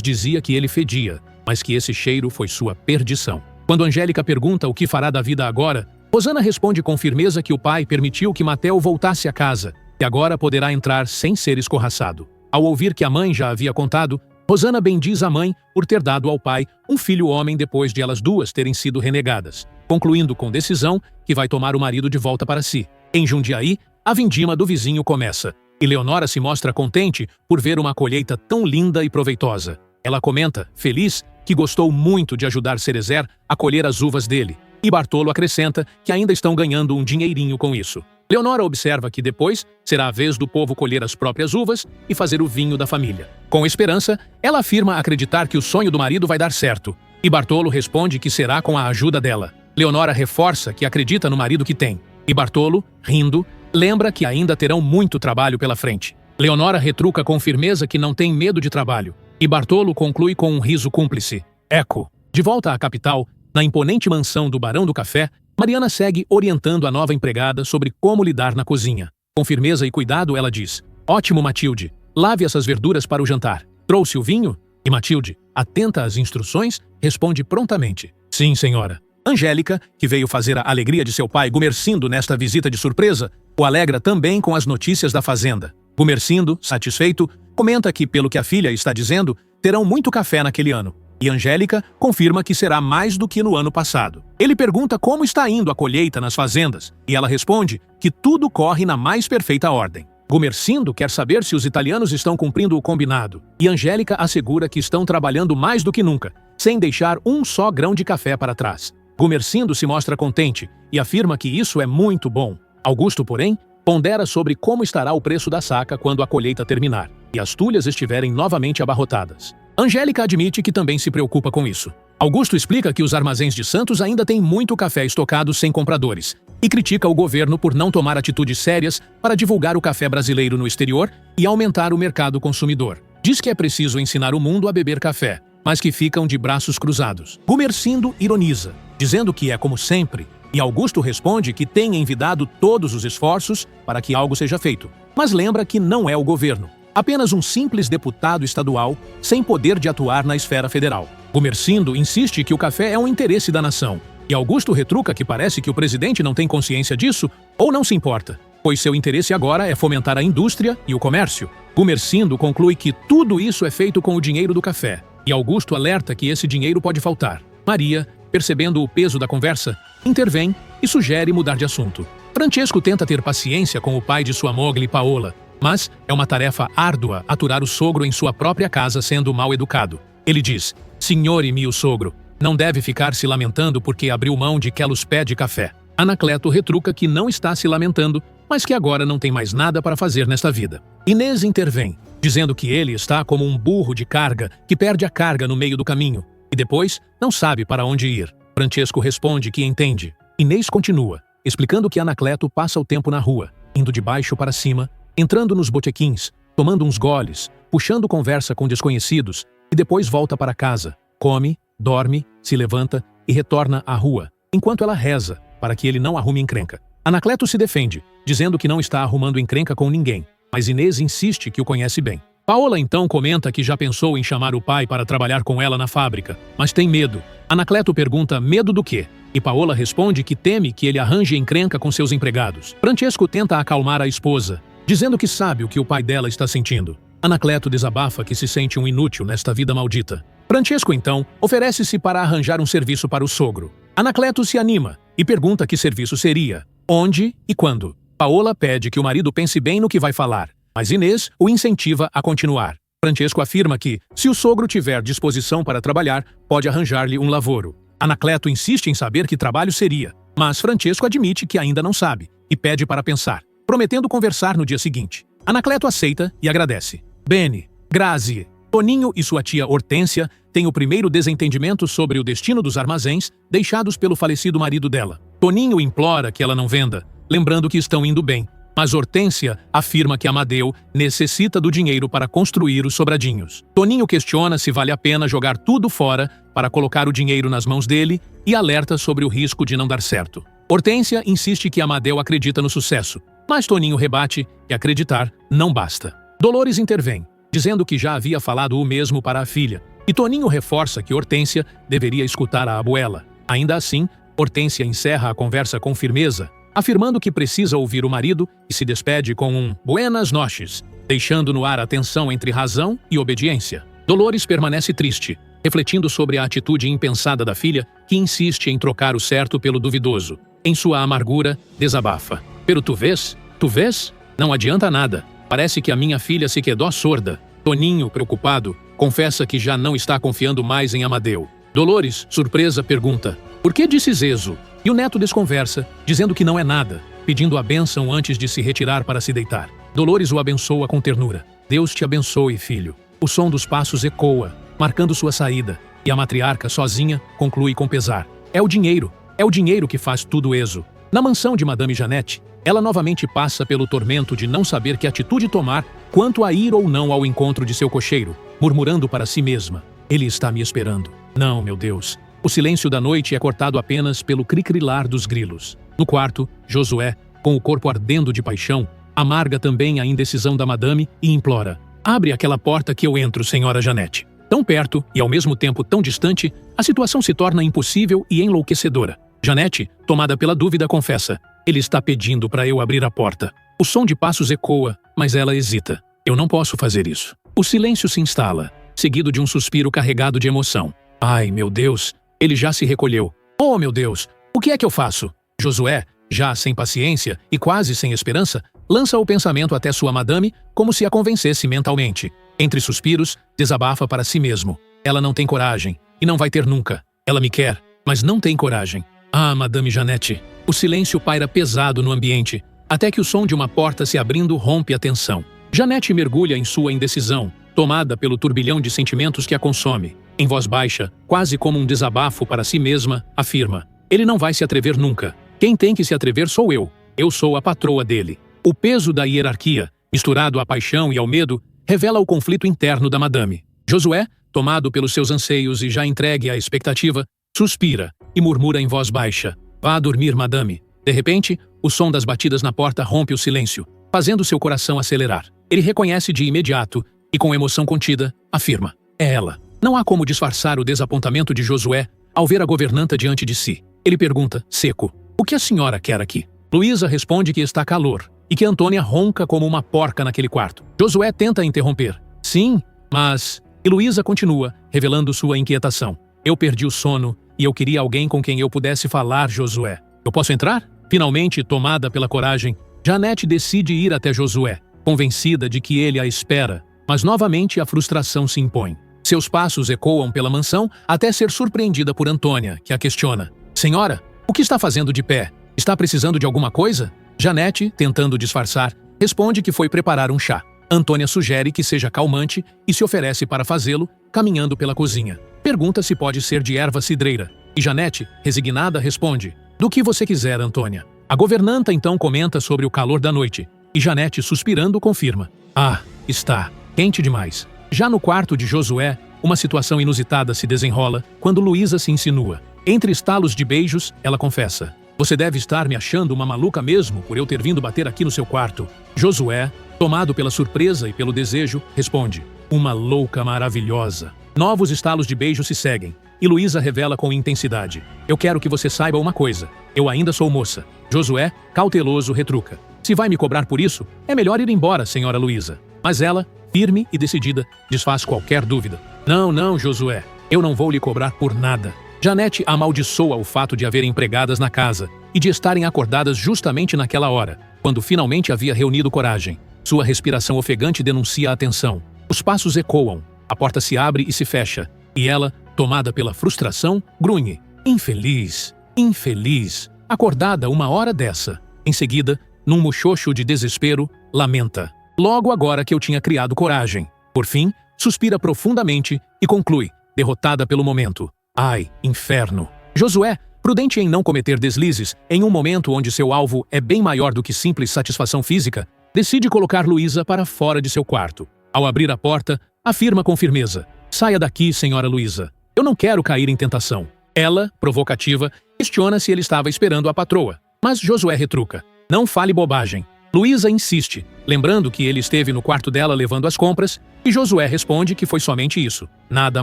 dizia que ele fedia, mas que esse cheiro foi sua perdição. Quando Angélica pergunta o que fará da vida agora, Rosana responde com firmeza que o pai permitiu que Matel voltasse a casa, e agora poderá entrar sem ser escorraçado. Ao ouvir que a mãe já havia contado, Rosana bendiz a mãe por ter dado ao pai um filho homem depois de elas duas terem sido renegadas, concluindo com decisão que vai tomar o marido de volta para si. Em Jundiaí, a vindima do vizinho começa, e Leonora se mostra contente por ver uma colheita tão linda e proveitosa. Ela comenta, feliz, que gostou muito de ajudar Cerezer a colher as uvas dele, e Bartolo acrescenta que ainda estão ganhando um dinheirinho com isso. Leonora observa que depois será a vez do povo colher as próprias uvas e fazer o vinho da família. Com esperança, ela afirma acreditar que o sonho do marido vai dar certo, e Bartolo responde que será com a ajuda dela. Leonora reforça que acredita no marido que tem, e Bartolo, rindo, lembra que ainda terão muito trabalho pela frente. Leonora retruca com firmeza que não tem medo de trabalho, e Bartolo conclui com um riso cúmplice. Eco. De volta à capital, na imponente mansão do Barão do Café, Mariana segue orientando a nova empregada sobre como lidar na cozinha. Com firmeza e cuidado, ela diz: "Ótimo, Matilde. Lave essas verduras para o jantar. Trouxe o vinho?" E Matilde, atenta às instruções, responde prontamente: "Sim, senhora." Angélica, que veio fazer a alegria de seu pai Gumercindo nesta visita de surpresa, o alegra também com as notícias da fazenda. Gumercindo, satisfeito, comenta que, pelo que a filha está dizendo, terão muito café naquele ano. E Angélica confirma que será mais do que no ano passado. Ele pergunta como está indo a colheita nas fazendas, e ela responde que tudo corre na mais perfeita ordem. Gumercindo quer saber se os italianos estão cumprindo o combinado, e Angélica assegura que estão trabalhando mais do que nunca, sem deixar um só grão de café para trás. Gumercindo se mostra contente e afirma que isso é muito bom. Augusto, porém, pondera sobre como estará o preço da saca quando a colheita terminar e as tulhas estiverem novamente abarrotadas. Angélica admite que também se preocupa com isso. Augusto explica que os armazéns de Santos ainda têm muito café estocado sem compradores e critica o governo por não tomar atitudes sérias para divulgar o café brasileiro no exterior e aumentar o mercado consumidor. Diz que é preciso ensinar o mundo a beber café, mas que ficam de braços cruzados. Gumercindo ironiza, dizendo que é como sempre, e Augusto responde que tem envidado todos os esforços para que algo seja feito, mas lembra que não é o governo, apenas um simples deputado estadual sem poder de atuar na esfera federal. Gumercindo insiste que o café é um interesse da nação, e Augusto retruca que parece que o presidente não tem consciência disso ou não se importa, pois seu interesse agora é fomentar a indústria e o comércio. Gumercindo conclui que tudo isso é feito com o dinheiro do café, e Augusto alerta que esse dinheiro pode faltar. Maria, percebendo o peso da conversa, intervém e sugere mudar de assunto. Francesco tenta ter paciência com o pai de sua mogli, Paola, Mas é uma tarefa árdua aturar o sogro em sua própria casa sendo mal educado. Ele diz: Senhor e meu sogro, não deve ficar se lamentando porque abriu mão de quelos pé de café. Anacleto retruca que não está se lamentando, mas que agora não tem mais nada para fazer nesta vida. Inês intervém, dizendo que ele está como um burro de carga que perde a carga no meio do caminho e depois não sabe para onde ir. Francesco responde que entende. Inês continua, explicando que Anacleto passa o tempo na rua, indo de baixo para cima, entrando nos botequins, tomando uns goles, puxando conversa com desconhecidos e depois volta para casa, come, dorme, se levanta e retorna à rua, enquanto ela reza para que ele não arrume encrenca. Anacleto se defende, dizendo que não está arrumando encrenca com ninguém, mas Inês insiste que o conhece bem. Paola então comenta que já pensou em chamar o pai para trabalhar com ela na fábrica, mas tem medo. Anacleto pergunta medo do quê? E Paola responde que teme que ele arranje encrenca com seus empregados. Francesco tenta acalmar a esposa, dizendo que sabe o que o pai dela está sentindo. Anacleto desabafa que se sente um inútil nesta vida maldita. Francesco então oferece-se para arranjar um serviço para o sogro. Anacleto se anima e pergunta que serviço seria, onde e quando. Paola pede que o marido pense bem no que vai falar, mas Inês o incentiva a continuar. Francesco afirma que, se o sogro tiver disposição para trabalhar, pode arranjar-lhe um lavoro. Anacleto insiste em saber que trabalho seria, mas Francesco admite que ainda não sabe e pede para pensar, prometendo conversar no dia seguinte. Anacleto aceita e agradece. Bene, Grazie, Toninho e sua tia Hortência têm o primeiro desentendimento sobre o destino dos armazéns deixados pelo falecido marido dela. Toninho implora que ela não venda, lembrando que estão indo bem, mas Hortência afirma que Amadeu necessita do dinheiro para construir os sobradinhos. Toninho questiona se vale a pena jogar tudo fora para colocar o dinheiro nas mãos dele e alerta sobre o risco de não dar certo. Hortência insiste que Amadeu acredita no sucesso, mas Toninho rebate que acreditar não basta. Dolores intervém, dizendo que já havia falado o mesmo para a filha, e Toninho reforça que Hortência deveria escutar a abuela. Ainda assim, Hortência encerra a conversa com firmeza, afirmando que precisa ouvir o marido e se despede com um buenas noches, deixando no ar a tensão entre razão e obediência. Dolores permanece triste, refletindo sobre a atitude impensada da filha, que insiste em trocar o certo pelo duvidoso. Em sua amargura, desabafa. Pero tu vês? Tu vês? Não adianta nada. Parece que a minha filha se quedou sorda. Toninho, preocupado, confessa que já não está confiando mais em Amadeu. Dolores, surpresa, pergunta: por que disses eso? E o neto desconversa, dizendo que não é nada, pedindo a bênção antes de se retirar para se deitar. Dolores o abençoa com ternura. Deus te abençoe, filho. O som dos passos ecoa, marcando sua saída, e a matriarca, sozinha, conclui com pesar. É o dinheiro que faz tudo eso. Na mansão de Madame Janette, ela novamente passa pelo tormento de não saber que atitude tomar quanto a ir ou não ao encontro de seu cocheiro, murmurando para si mesma: ele está me esperando. Não, meu Deus. O silêncio da noite é cortado apenas pelo cricrilar dos grilos. No quarto, Josué, com o corpo ardendo de paixão, amarga também a indecisão da madame e implora: abre aquela porta que eu entro, senhora Janette. Tão perto e ao mesmo tempo tão distante, a situação se torna impossível e enlouquecedora. Janette, tomada pela dúvida, confessa: ele está pedindo para eu abrir a porta. O som de passos ecoa, mas ela hesita. Eu não posso fazer isso. O silêncio se instala, seguido de um suspiro carregado de emoção. Ai, meu Deus! Ele já se recolheu. Oh, meu Deus! O que é que eu faço? Josué, já sem paciência e quase sem esperança, lança o pensamento até sua madame como se a convencesse mentalmente. Entre suspiros, desabafa para si mesmo. Ela não tem coragem, e não vai ter nunca. Ela me quer, mas não tem coragem. Ah, Madame Janette! O silêncio paira pesado no ambiente, até que o som de uma porta se abrindo rompe a tensão. Janette mergulha em sua indecisão, tomada pelo turbilhão de sentimentos que a consome. Em voz baixa, quase como um desabafo para si mesma, afirma: ele não vai se atrever nunca. Quem tem que se atrever sou eu. Eu sou a patroa dele. O peso da hierarquia, misturado à paixão e ao medo, revela o conflito interno da madame. Josué, tomado pelos seus anseios e já entregue à expectativa, suspira e murmura em voz baixa: vá dormir, madame. De repente, o som das batidas na porta rompe o silêncio, fazendo seu coração acelerar. Ele reconhece de imediato e, com emoção contida, afirma: é ela. Não há como disfarçar o desapontamento de Josué ao ver a governanta diante de si. Ele pergunta, seco: o que a senhora quer aqui? Luísa responde que está calor e que Antônia ronca como uma porca naquele quarto. Josué tenta interromper. Sim, mas... E Luísa continua, revelando sua inquietação. Eu perdi o sono e eu queria alguém com quem eu pudesse falar, Josué. Eu posso entrar? Finalmente, tomada pela coragem, Janette decide ir até Josué. convencida de que ele a espera, mas novamente a frustração se impõe. Seus passos ecoam pela mansão até ser surpreendida por Antônia, que a questiona. Senhora, o que está fazendo de pé? Está precisando de alguma coisa? Janete, tentando disfarçar, responde que foi preparar um chá. Antônia sugere que seja calmante e se oferece para fazê-lo, caminhando pela cozinha. Pergunta se pode ser de erva cidreira. E Janete, resignada, responde: do que você quiser, Antônia. A governanta então comenta sobre o calor da noite, e Janete, suspirando, confirma. Ah, está quente demais. Já no quarto de Josué, uma situação inusitada se desenrola quando Luísa se insinua. Entre estalos de beijos, ela confessa: você deve estar me achando uma maluca mesmo por eu ter vindo bater aqui no seu quarto. Josué, tomado pela surpresa e pelo desejo, responde: uma louca maravilhosa. Novos estalos de beijo se seguem, e Luísa revela com intensidade: eu quero que você saiba uma coisa, eu ainda sou moça. Josué, cauteloso, retruca: se vai me cobrar por isso, é melhor ir embora, senhora Luísa. Mas ela, firme e decidida, desfaz qualquer dúvida. Não, não, Josué, eu não vou lhe cobrar por nada. Janete amaldiçoa o fato de haver empregadas na casa e de estarem acordadas justamente naquela hora, quando finalmente havia reunido coragem. Sua respiração ofegante denuncia a tensão. Os passos ecoam, a porta se abre e se fecha, e ela, tomada pela frustração, grunhe: infeliz, infeliz, acordada uma hora dessa. Em seguida, num muxoxo de desespero, lamenta: logo agora que eu tinha criado coragem. Por fim, suspira profundamente e conclui, derrotada pelo momento: ai, inferno. Josué, prudente em não cometer deslizes, em um momento onde seu alvo é bem maior do que simples satisfação física, decide colocar Luísa para fora de seu quarto. Ao abrir a porta, afirma com firmeza: saia daqui, senhora Luísa. Eu não quero cair em tentação. Ela, provocativa, questiona se ele estava esperando a patroa. Mas Josué retruca: não fale bobagem. Luísa insiste, lembrando que ele esteve no quarto dela levando as compras, e Josué responde que foi somente isso, nada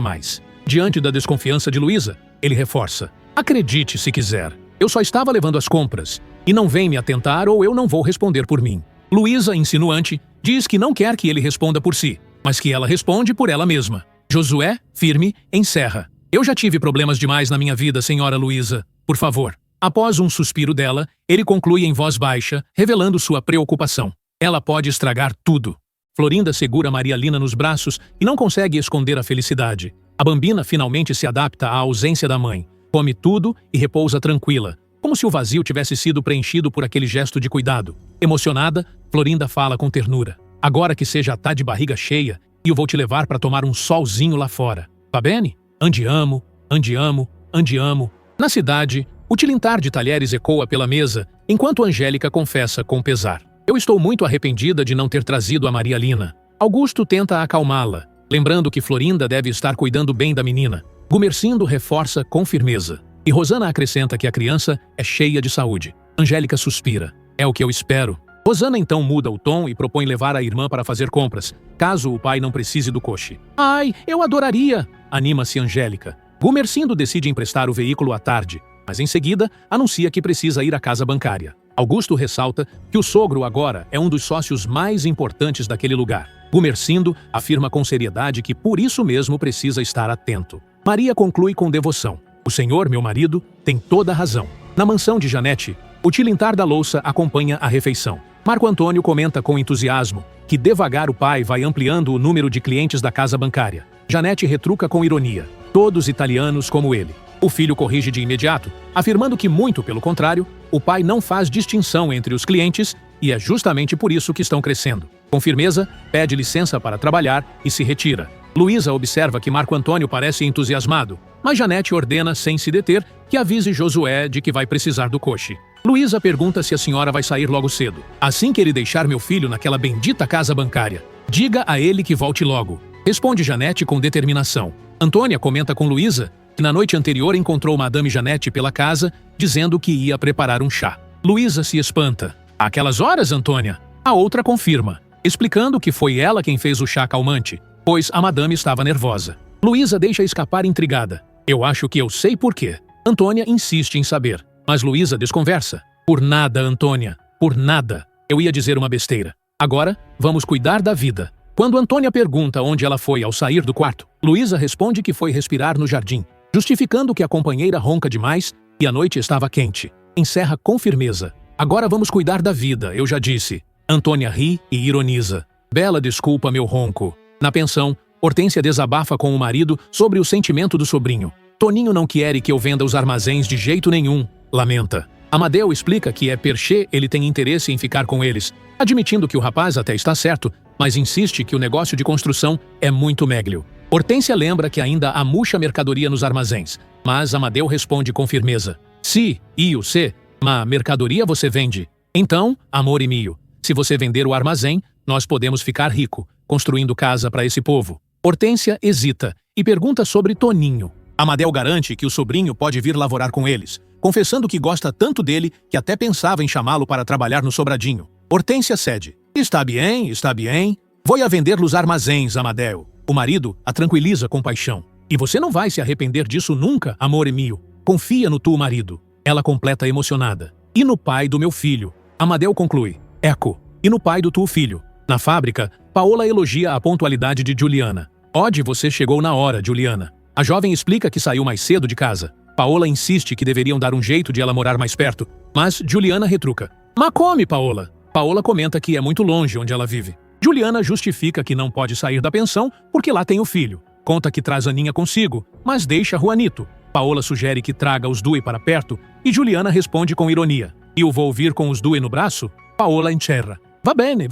mais. Diante da desconfiança de Luísa, ele reforça: acredite se quiser, eu só estava levando as compras, e não vem me atentar ou eu não vou responder por mim. Luísa, insinuante, diz que não quer que ele responda por si, mas que ela responde por ela mesma. Josué, firme, encerra: eu já tive problemas demais na minha vida, senhora Luísa. Por favor. Após um suspiro dela, ele conclui em voz baixa, revelando sua preocupação: ela pode estragar tudo. Florinda segura Maria Lina nos braços e não consegue esconder a felicidade. A bambina finalmente se adapta à ausência da mãe, come tudo e repousa tranquila, como se o vazio tivesse sido preenchido por aquele gesto de cuidado. Emocionada, Florinda fala com ternura: agora que seja tá de barriga cheia, e eu vou te levar para tomar um solzinho lá fora. Va bene? Andiamo, andiamo, andiamo. Na cidade, o tilintar de talheres ecoa pela mesa, enquanto Angélica confessa com pesar: eu estou muito arrependida de não ter trazido a Maria Lina. Augusto tenta acalmá-la, lembrando que Florinda deve estar cuidando bem da menina. Gumercindo reforça com firmeza, e Rosana acrescenta que a criança é cheia de saúde. Angélica suspira: é o que eu espero. Rosana então muda o tom e propõe levar a irmã para fazer compras, caso o pai não precise do coche. Ai, eu adoraria! Anima-se Angélica. Gumercindo decide emprestar o veículo à tarde, mas em seguida anuncia que precisa ir à casa bancária. Augusto ressalta que o sogro agora é um dos sócios mais importantes daquele lugar. Gumercindo afirma com seriedade que por isso mesmo precisa estar atento. Maria conclui com devoção: o senhor, meu marido, tem toda a razão. Na mansão de Janete, o tilintar da louça acompanha a refeição. Marco Antônio comenta com entusiasmo que devagar o pai vai ampliando o número de clientes da casa bancária. Janete retruca com ironia: todos italianos como ele. O filho corrige de imediato, afirmando que, muito pelo contrário, o pai não faz distinção entre os clientes e é justamente por isso que estão crescendo. Com firmeza, pede licença para trabalhar e se retira. Luísa observa que Marco Antônio parece entusiasmado, mas Janete ordena, sem se deter, que avise Josué de que vai precisar do coche. Luísa pergunta se a senhora vai sair logo cedo. Assim que ele deixar meu filho naquela bendita casa bancária, diga a ele que volte logo, responde Janete com determinação. Antônia comenta com Luísa que na noite anterior encontrou Madame Janete pela casa, dizendo que ia preparar um chá. Luísa se espanta. Aquelas horas, Antônia? A outra confirma, explicando que foi ela quem fez o chá calmante, pois a madame estava nervosa. Luísa deixa escapar intrigada: eu acho que eu sei por quê. Antônia insiste em saber, mas Luísa desconversa: por nada, Antônia, por nada. Eu ia dizer uma besteira. Agora, vamos cuidar da vida. Quando Antônia pergunta onde ela foi ao sair do quarto, Luísa responde que foi respirar no jardim, justificando que a companheira ronca demais e a noite estava quente. Encerra com firmeza: agora vamos cuidar da vida, eu já disse. Antônia ri e ironiza. Bela desculpa meu ronco. Na pensão, Hortência desabafa com o marido sobre o sentimento do sobrinho. Toninho não quer que eu venda os armazéns de jeito nenhum, lamenta. Amadeu explica que é perchê ele tem interesse em ficar com eles, admitindo que o rapaz até está certo, mas insiste que o negócio de construção é muito méglio. Hortência lembra que ainda há muita mercadoria nos armazéns, mas Amadeu responde com firmeza. Se, io, se, ma mercadoria você vende. Então, amor e mio, se você vender o armazém, nós podemos ficar rico, construindo casa para esse povo. Hortência hesita e pergunta sobre Toninho. Amadeu garante que o sobrinho pode vir lavorar com eles, confessando que gosta tanto dele que até pensava em chamá-lo para trabalhar no sobradinho. Hortência cede. Está bem, está bem. Vou a vender los armazéns, Amadeu. O marido a tranquiliza com paixão. E você não vai se arrepender disso nunca, amor mio. Confia no tu marido. Ela completa emocionada. E no pai do meu filho. Amadeu conclui. Eco. E no pai do tu filho. Na fábrica, Paola elogia a pontualidade de Juliana. Ode, você chegou na hora, Juliana. A jovem explica que saiu mais cedo de casa. Paola insiste que deveriam dar um jeito de ela morar mais perto, mas Juliana retruca. Mas come, Paola. Paola comenta que é muito longe onde ela vive. Juliana justifica que não pode sair da pensão porque lá tem o filho. Conta que traz Aninha consigo, mas deixa Juanito. Paola sugere que traga os due para perto e Juliana responde com ironia. E o vou vir com os due no braço? Paola encerra. Va bene,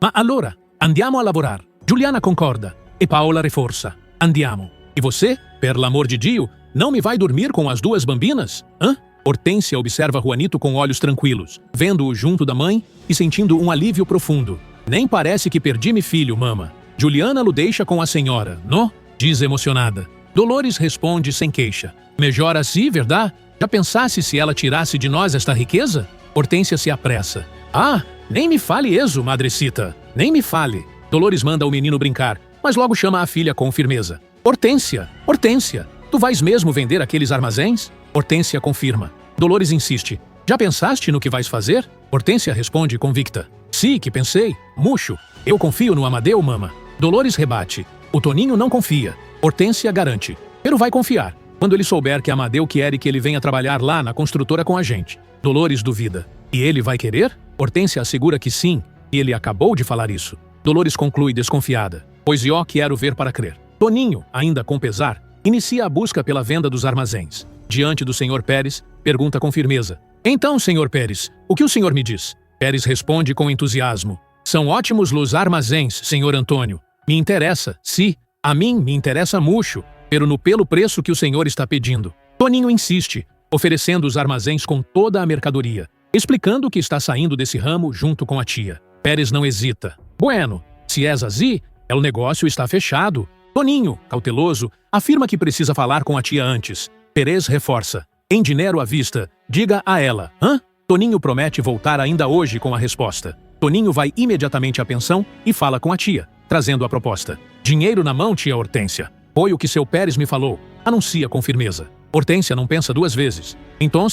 ma allora, andiamo a lavorar. Juliana concorda e Paola reforça. Andiamo. E você, per l'amor de Dio, não me vai dormir com as duas bambinas? Hã? Hortência observa Juanito com olhos tranquilos, vendo-o junto da mãe e sentindo um alívio profundo. Nem parece que perdi meu filho, mama. Juliana lo deixa com a senhora, não? Diz emocionada. Dolores responde sem queixa. Melhor assim, verdade? Já pensasse se ela tirasse de nós esta riqueza? Hortência se apressa. Ah, nem me fale isso, madrecita. Nem me fale. Dolores manda o menino brincar, mas logo chama a filha com firmeza. Hortência, Hortência, tu vais mesmo vender aqueles armazéns? Hortência confirma. Dolores insiste. Já pensaste no que vais fazer? Hortência responde convicta. Sim, que pensei. Murcho. Eu confio no Amadeu, mama. Dolores rebate. O Toninho não confia. Hortência garante. Pero vai confiar, quando ele souber que Amadeu quer que ele venha trabalhar lá na construtora com a gente. Dolores duvida. E ele vai querer? Hortência assegura que sim, e ele acabou de falar isso. Dolores conclui desconfiada. Pois eu quero ver para crer. Toninho, ainda com pesar, inicia a busca pela venda dos armazéns. Diante do Sr. Pérez, pergunta com firmeza. Então, Sr. Pérez, o que o senhor me diz? Pérez responde com entusiasmo. São ótimos los armazéns, Sr. Antônio. Me interessa, sim. A mim me interessa murcho, pero pelo preço que o senhor está pedindo. Toninho insiste, oferecendo os armazéns com toda a mercadoria, explicando que está saindo desse ramo junto com a tia. Pérez não hesita. Bueno, se és assim, o negócio está fechado. Toninho, cauteloso, afirma que precisa falar com a tia antes. Pérez reforça. Em dinheiro à vista, diga a ela. Hã? Toninho promete voltar ainda hoje com a resposta. Toninho vai imediatamente à pensão e fala com a tia, trazendo a proposta. Dinheiro na mão, tia Hortência. Foi o que seu Pérez me falou. Anuncia com firmeza. Hortência não pensa duas vezes. Então,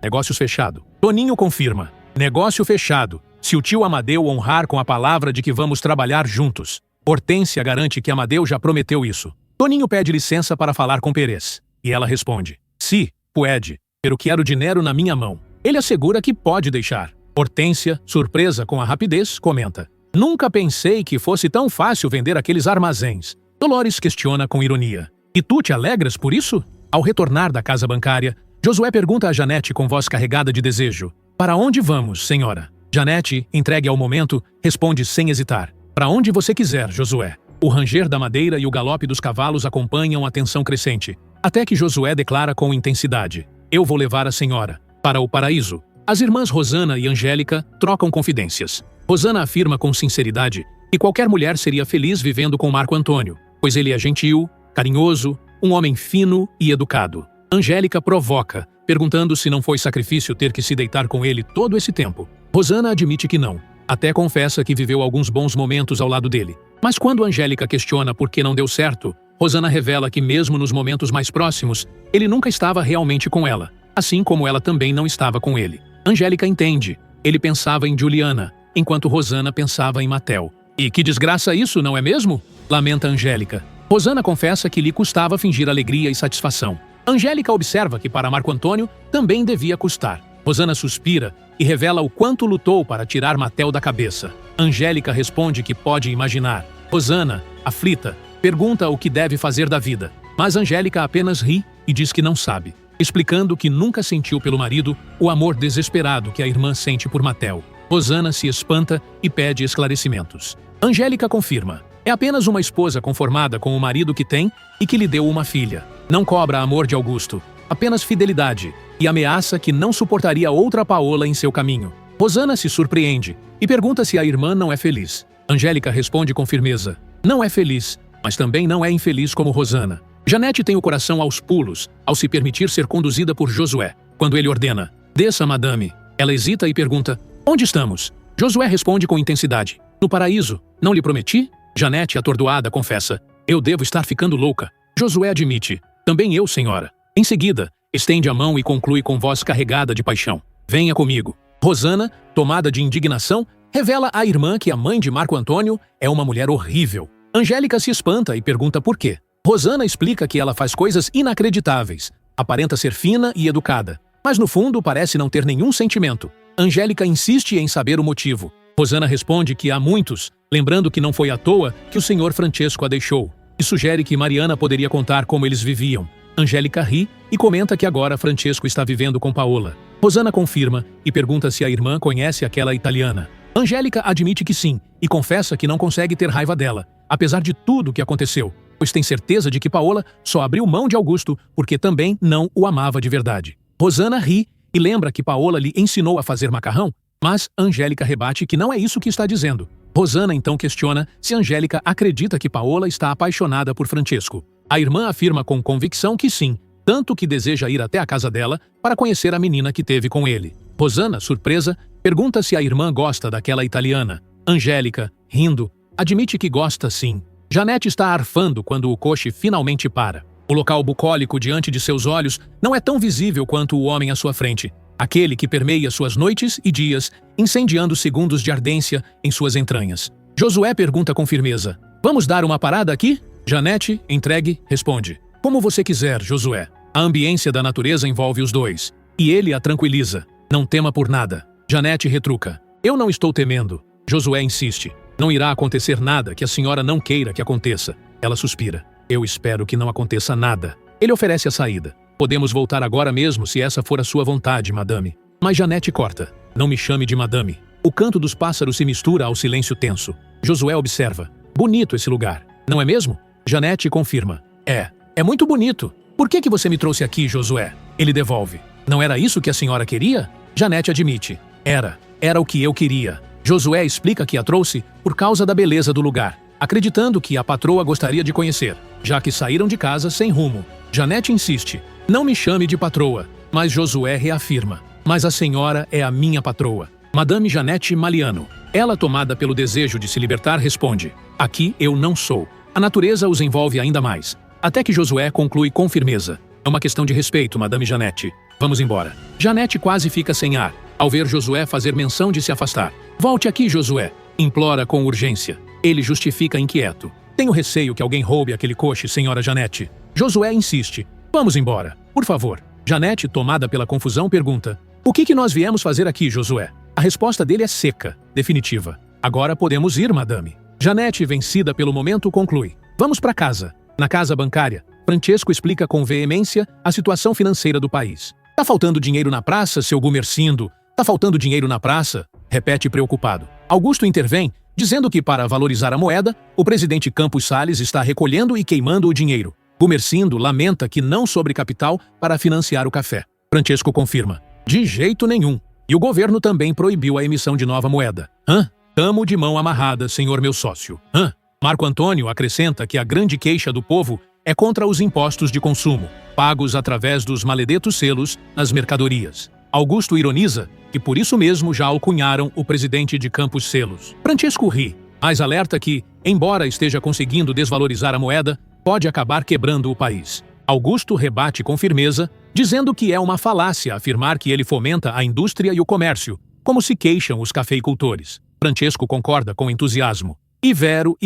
negócios fechado. Toninho confirma. Negócio fechado. Se o tio Amadeu honrar com a palavra de que vamos trabalhar juntos. Hortência garante que Amadeu já prometeu isso. Toninho pede licença para falar com Pérez. E ela responde. Si, puede, pero quero dinheiro na minha mão. Ele assegura que pode deixar. Hortência, surpresa com a rapidez, comenta. Nunca pensei que fosse tão fácil vender aqueles armazéns. Dolores questiona com ironia. E tu te alegras por isso? Ao retornar da casa bancária, Josué pergunta a Janete com voz carregada de desejo. Para onde vamos, senhora? Janete, entregue ao momento, responde sem hesitar. Para onde você quiser, Josué. O ranger da madeira e o galope dos cavalos acompanham a tensão crescente, até que Josué declara com intensidade. Eu vou levar a senhora para o paraíso. As irmãs Rosana e Angélica trocam confidências. Rosana afirma com sinceridade que qualquer mulher seria feliz vivendo com Marco Antônio, pois ele é gentil, carinhoso, um homem fino e educado. Angélica provoca, perguntando se não foi sacrifício ter que se deitar com ele todo esse tempo. Rosana admite que não. Até confessa que viveu alguns bons momentos ao lado dele. Mas quando Angélica questiona por que não deu certo, Rosana revela que mesmo nos momentos mais próximos, ele nunca estava realmente com ela, assim como ela também não estava com ele. Angélica entende. Ele pensava em Juliana, enquanto Rosana pensava em Matel. E que desgraça isso, não é mesmo? Lamenta Angélica. Rosana confessa que lhe custava fingir alegria e satisfação. Angélica observa que para Marco Antônio também devia custar. Rosana suspira e revela o quanto lutou para tirar Matel da cabeça. Angélica responde que pode imaginar. Rosana, aflita, pergunta o que deve fazer da vida. Mas Angélica apenas ri e diz que não sabe, explicando que nunca sentiu pelo marido o amor desesperado que a irmã sente por Matel. Rosana se espanta e pede esclarecimentos. Angélica confirma. É apenas uma esposa conformada com o marido que tem e que lhe deu uma filha. Não cobra amor de Augusto, apenas fidelidade, e ameaça que não suportaria outra Paola em seu caminho. Rosana se surpreende e pergunta se a irmã não é feliz. Angélica responde com firmeza. Não é feliz, mas também não é infeliz como Rosana. Janete tem o coração aos pulos ao se permitir ser conduzida por Josué, quando ele ordena: desça, madame. Ela hesita e pergunta: onde estamos? Josué responde com intensidade: no paraíso. Não lhe prometi? Janete, atordoada, confessa: eu devo estar ficando louca. Josué admite: também eu, senhora. Em seguida, estende a mão e conclui com voz carregada de paixão: venha comigo. Rosana, tomada de indignação, revela à irmã que a mãe de Marco Antônio é uma mulher horrível. Angélica se espanta e pergunta por quê. Rosana explica que ela faz coisas inacreditáveis, aparenta ser fina e educada, mas no fundo parece não ter nenhum sentimento. Angélica insiste em saber o motivo. Rosana responde que há muitos, lembrando que não foi à toa que o senhor Francesco a deixou, e sugere que Mariana poderia contar como eles viviam. Angélica ri e comenta que agora Francesco está vivendo com Paola. Rosana confirma e pergunta se a irmã conhece aquela italiana. Angélica admite que sim e confessa que não consegue ter raiva dela, apesar de tudo o que aconteceu, pois tem certeza de que Paola só abriu mão de Augusto porque também não o amava de verdade. Rosana ri e lembra que Paola lhe ensinou a fazer macarrão, mas Angélica rebate que não é isso que está dizendo. Rosana então questiona se Angélica acredita que Paola está apaixonada por Francesco. A irmã afirma com convicção que sim, tanto que deseja ir até a casa dela para conhecer a menina que teve com ele. Rosana, surpresa, pergunta se a irmã gosta daquela italiana. Angélica, rindo, admite que gosta sim. Janete está arfando quando o coche finalmente para. O local bucólico diante de seus olhos não é tão visível quanto o homem à sua frente, aquele que permeia suas noites e dias, incendiando segundos de ardência em suas entranhas. Josué pergunta com firmeza: vamos dar uma parada aqui? Janete, entregue, responde: como você quiser, Josué. A ambiência da natureza envolve os dois, e ele a tranquiliza. Não tema por nada. Janete retruca: eu não estou temendo. Josué insiste: não irá acontecer nada que a senhora não queira que aconteça. Ela suspira: eu espero que não aconteça nada. Ele oferece a saída: podemos voltar agora mesmo se essa for a sua vontade, madame. Mas Janete corta: não me chame de madame. O canto dos pássaros se mistura ao silêncio tenso. Josué observa: bonito esse lugar, não é mesmo? Janete confirma: é muito bonito. Por que você me trouxe aqui, Josué? Ele devolve: não era isso que a senhora queria? Janete admite: era o que eu queria. Josué explica que a trouxe por causa da beleza do lugar, acreditando que a patroa gostaria de conhecer, já que saíram de casa sem rumo. Janete insiste: não me chame de patroa. Mas Josué reafirma: mas a senhora é a minha patroa. Madame Janete Maliano. Ela, tomada pelo desejo de se libertar, responde: aqui eu não sou. A natureza os envolve ainda mais, até que Josué conclui com firmeza: é uma questão de respeito, Madame Janete. Vamos embora. Janete quase fica sem ar ao ver Josué fazer menção de se afastar. Volte aqui, Josué, implora com urgência. Ele justifica inquieto: tenho receio que alguém roube aquele coche, senhora Janete. Josué insiste: vamos embora, por favor. Janete, tomada pela confusão, pergunta: o que nós viemos fazer aqui, Josué? A resposta dele é seca, definitiva: agora podemos ir, madame. Janete, vencida pelo momento, conclui: vamos para casa. Na casa bancária, Francesco explica com veemência a situação financeira do país. Tá faltando dinheiro na praça, seu Gumercindo? Tá faltando dinheiro na praça? Repete preocupado. Augusto intervém, dizendo que para valorizar a moeda, o presidente Campos Salles está recolhendo e queimando o dinheiro. Gumercindo lamenta que não sobre capital para financiar o café. Francesco confirma: de jeito nenhum. E o governo também proibiu a emissão de nova moeda. Tamo de mão amarrada, senhor meu sócio. Marco Antônio acrescenta que a grande queixa do povo é contra os impostos de consumo, pagos através dos maledetos selos nas mercadorias. Augusto ironiza que por isso mesmo já alcunharam o presidente de Campos Selos. Francesco ri, mas alerta que, embora esteja conseguindo desvalorizar a moeda, pode acabar quebrando o país. Augusto rebate com firmeza, dizendo que é uma falácia afirmar que ele fomenta a indústria e o comércio, como se queixam os cafeicultores. Francesco concorda com entusiasmo: e vero,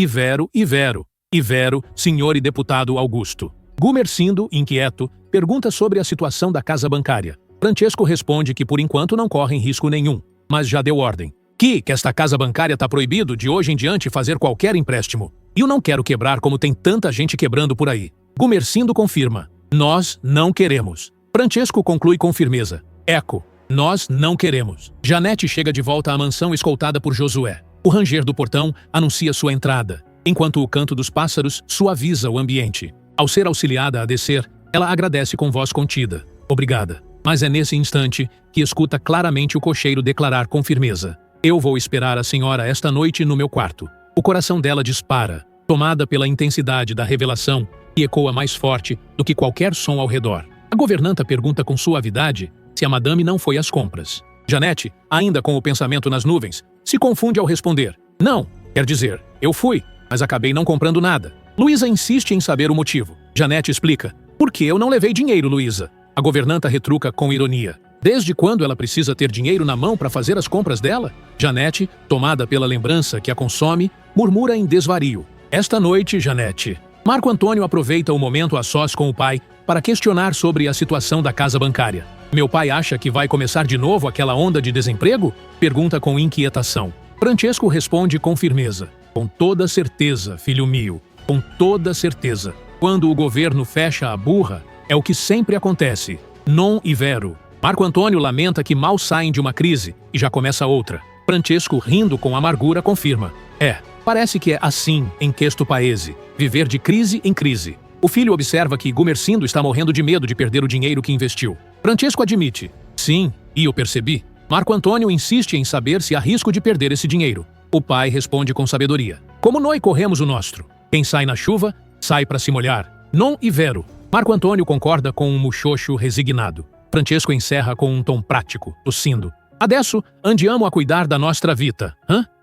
senhor e deputado Augusto. Gumercindo, inquieto, pergunta sobre a situação da casa bancária. Francesco responde que por enquanto não correm risco nenhum, mas já deu ordem. Que esta casa bancária está proibido de hoje em diante fazer qualquer empréstimo. E eu não quero quebrar como tem tanta gente quebrando por aí. Gumercindo confirma. Nós não queremos. Francesco conclui com firmeza. Eco. Nós não queremos. Janete chega de volta à mansão escoltada por Josué. O ranger do portão anuncia sua entrada, enquanto o canto dos pássaros suaviza o ambiente. Ao ser auxiliada a descer, ela agradece com voz contida. Obrigada. Mas é nesse instante que escuta claramente o cocheiro declarar com firmeza. Eu vou esperar a senhora esta noite no meu quarto. O coração dela dispara, tomada pela intensidade da revelação, que ecoa mais forte do que qualquer som ao redor. A governanta pergunta com suavidade se a madame não foi às compras. Janete, ainda com o pensamento nas nuvens, se confunde ao responder. Não, quer dizer, eu fui, mas acabei não comprando nada. Luísa insiste em saber o motivo. Janete explica. Por que eu não levei dinheiro, Luísa? A governanta retruca com ironia. Desde quando ela precisa ter dinheiro na mão para fazer as compras dela? Janete, tomada pela lembrança que a consome, murmura em desvario. Esta noite, Janete. Marco Antônio aproveita o momento a sós com o pai para questionar sobre a situação da casa bancária. Meu pai acha que vai começar de novo aquela onda de desemprego? Pergunta com inquietação. Francesco responde com firmeza. Com toda certeza, filho meu. Com toda certeza. Quando o governo fecha a burra, é o que sempre acontece. Non e vero. Marco Antônio lamenta que mal saem de uma crise e já começa outra. Francesco, rindo com amargura, confirma. Parece que é assim em questo paese. Viver de crise em crise. O filho observa que Gumercindo está morrendo de medo de perder o dinheiro que investiu. Francesco admite. Sim, e eu percebi. Marco Antônio insiste em saber se há risco de perder esse dinheiro. O pai responde com sabedoria. Como nós corremos o nosso. Quem sai na chuva, sai para se molhar. Non e vero. Marco Antônio concorda com um muxoxo resignado. Francesco encerra com um tom prático, tossindo. Adesso andiamo a cuidar da nostra vita.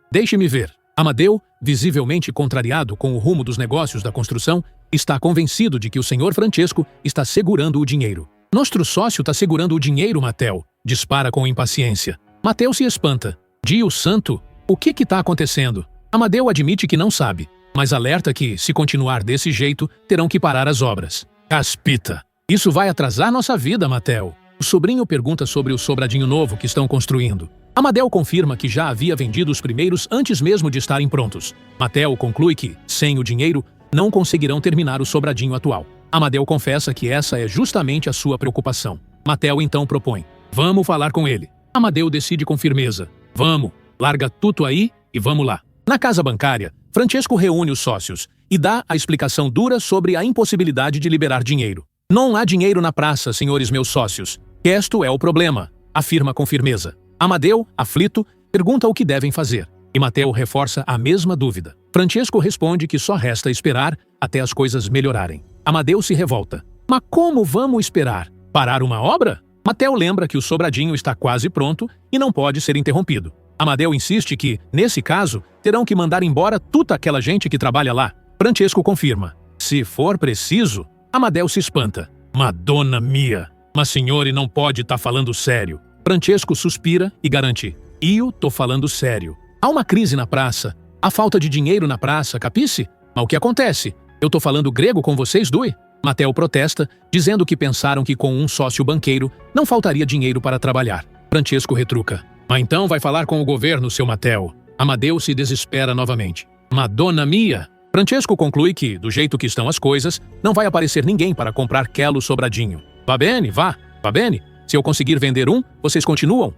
Deixe-me ver. Amadeu, visivelmente contrariado com o rumo dos negócios da construção, está convencido de que o senhor Francesco está segurando o dinheiro. Nostro sócio está segurando o dinheiro, Mateo. Dispara com impaciência. Mateo se espanta. Dio santo, o que está acontecendo? Amadeu admite que não sabe, mas alerta que, se continuar desse jeito, terão que parar as obras. Caspita. Isso vai atrasar nossa vida, Mateo. O sobrinho pergunta sobre o sobradinho novo que estão construindo. Amadeu confirma que já havia vendido os primeiros antes mesmo de estarem prontos. Mateo conclui que, sem o dinheiro, não conseguirão terminar o sobradinho atual. Amadeu confessa que essa é justamente a sua preocupação. Mateo então propõe. Vamos falar com ele. Amadeu decide com firmeza. Vamos, larga tudo aí e vamos lá. Na casa bancária, Francesco reúne os sócios e dá a explicação dura sobre a impossibilidade de liberar dinheiro. Não há dinheiro na praça, senhores meus sócios. Este é o problema, afirma com firmeza. Amadeu, aflito, pergunta o que devem fazer. E Mateo reforça a mesma dúvida. Francesco responde que só resta esperar até as coisas melhorarem. Amadeu se revolta. Mas como vamos esperar? Parar uma obra? Mateo lembra que o sobradinho está quase pronto e não pode ser interrompido. Amadeu insiste que, nesse caso, terão que mandar embora toda aquela gente que trabalha lá. Francesco confirma. Se for preciso, Amadeu se espanta. Madonna mia! Mas senhor não pode estar falando sério. Francesco suspira e garante. Eu tô falando sério. Há uma crise na praça. Há falta de dinheiro na praça, capice? Mas o que acontece? Eu tô falando grego com vocês, Dui? Mateo protesta, dizendo que pensaram que com um sócio banqueiro não faltaria dinheiro para trabalhar. Francesco retruca. Mas então vai falar com o governo, seu Mateo. Amadeu se desespera novamente. Madonna mia! Francesco conclui que, do jeito que estão as coisas, não vai aparecer ninguém para comprar quelo sobradinho. Vá bene, vá. Vá bene. Se eu conseguir vender um, vocês continuam?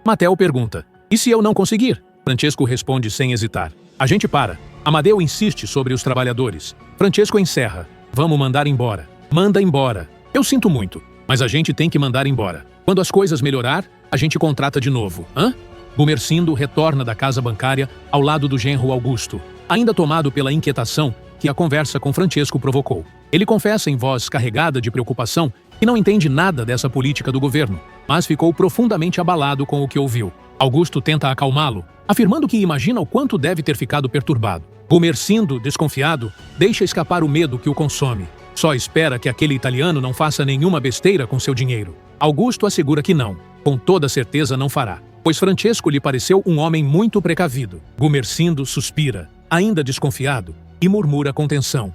Mateo pergunta. E se eu não conseguir? Francesco responde sem hesitar. A gente para. Amadeu insiste sobre os trabalhadores. Francesco encerra. Vamos mandar embora. Manda embora. Eu sinto muito, mas a gente tem que mandar embora. Quando as coisas melhorar, a gente contrata de novo. Gumercindo retorna da casa bancária ao lado do genro Augusto, ainda tomado pela inquietação que a conversa com Francesco provocou. Ele confessa em voz carregada de preocupação que não entende nada dessa política do governo, mas ficou profundamente abalado com o que ouviu. Augusto tenta acalmá-lo, afirmando que imagina o quanto deve ter ficado perturbado. Gumercindo, desconfiado, deixa escapar o medo que o consome. Só espera que aquele italiano não faça nenhuma besteira com seu dinheiro. Augusto assegura que não, com toda certeza não fará, pois Francesco lhe pareceu um homem muito precavido. Gumercindo suspira, ainda desconfiado, e murmura com tensão.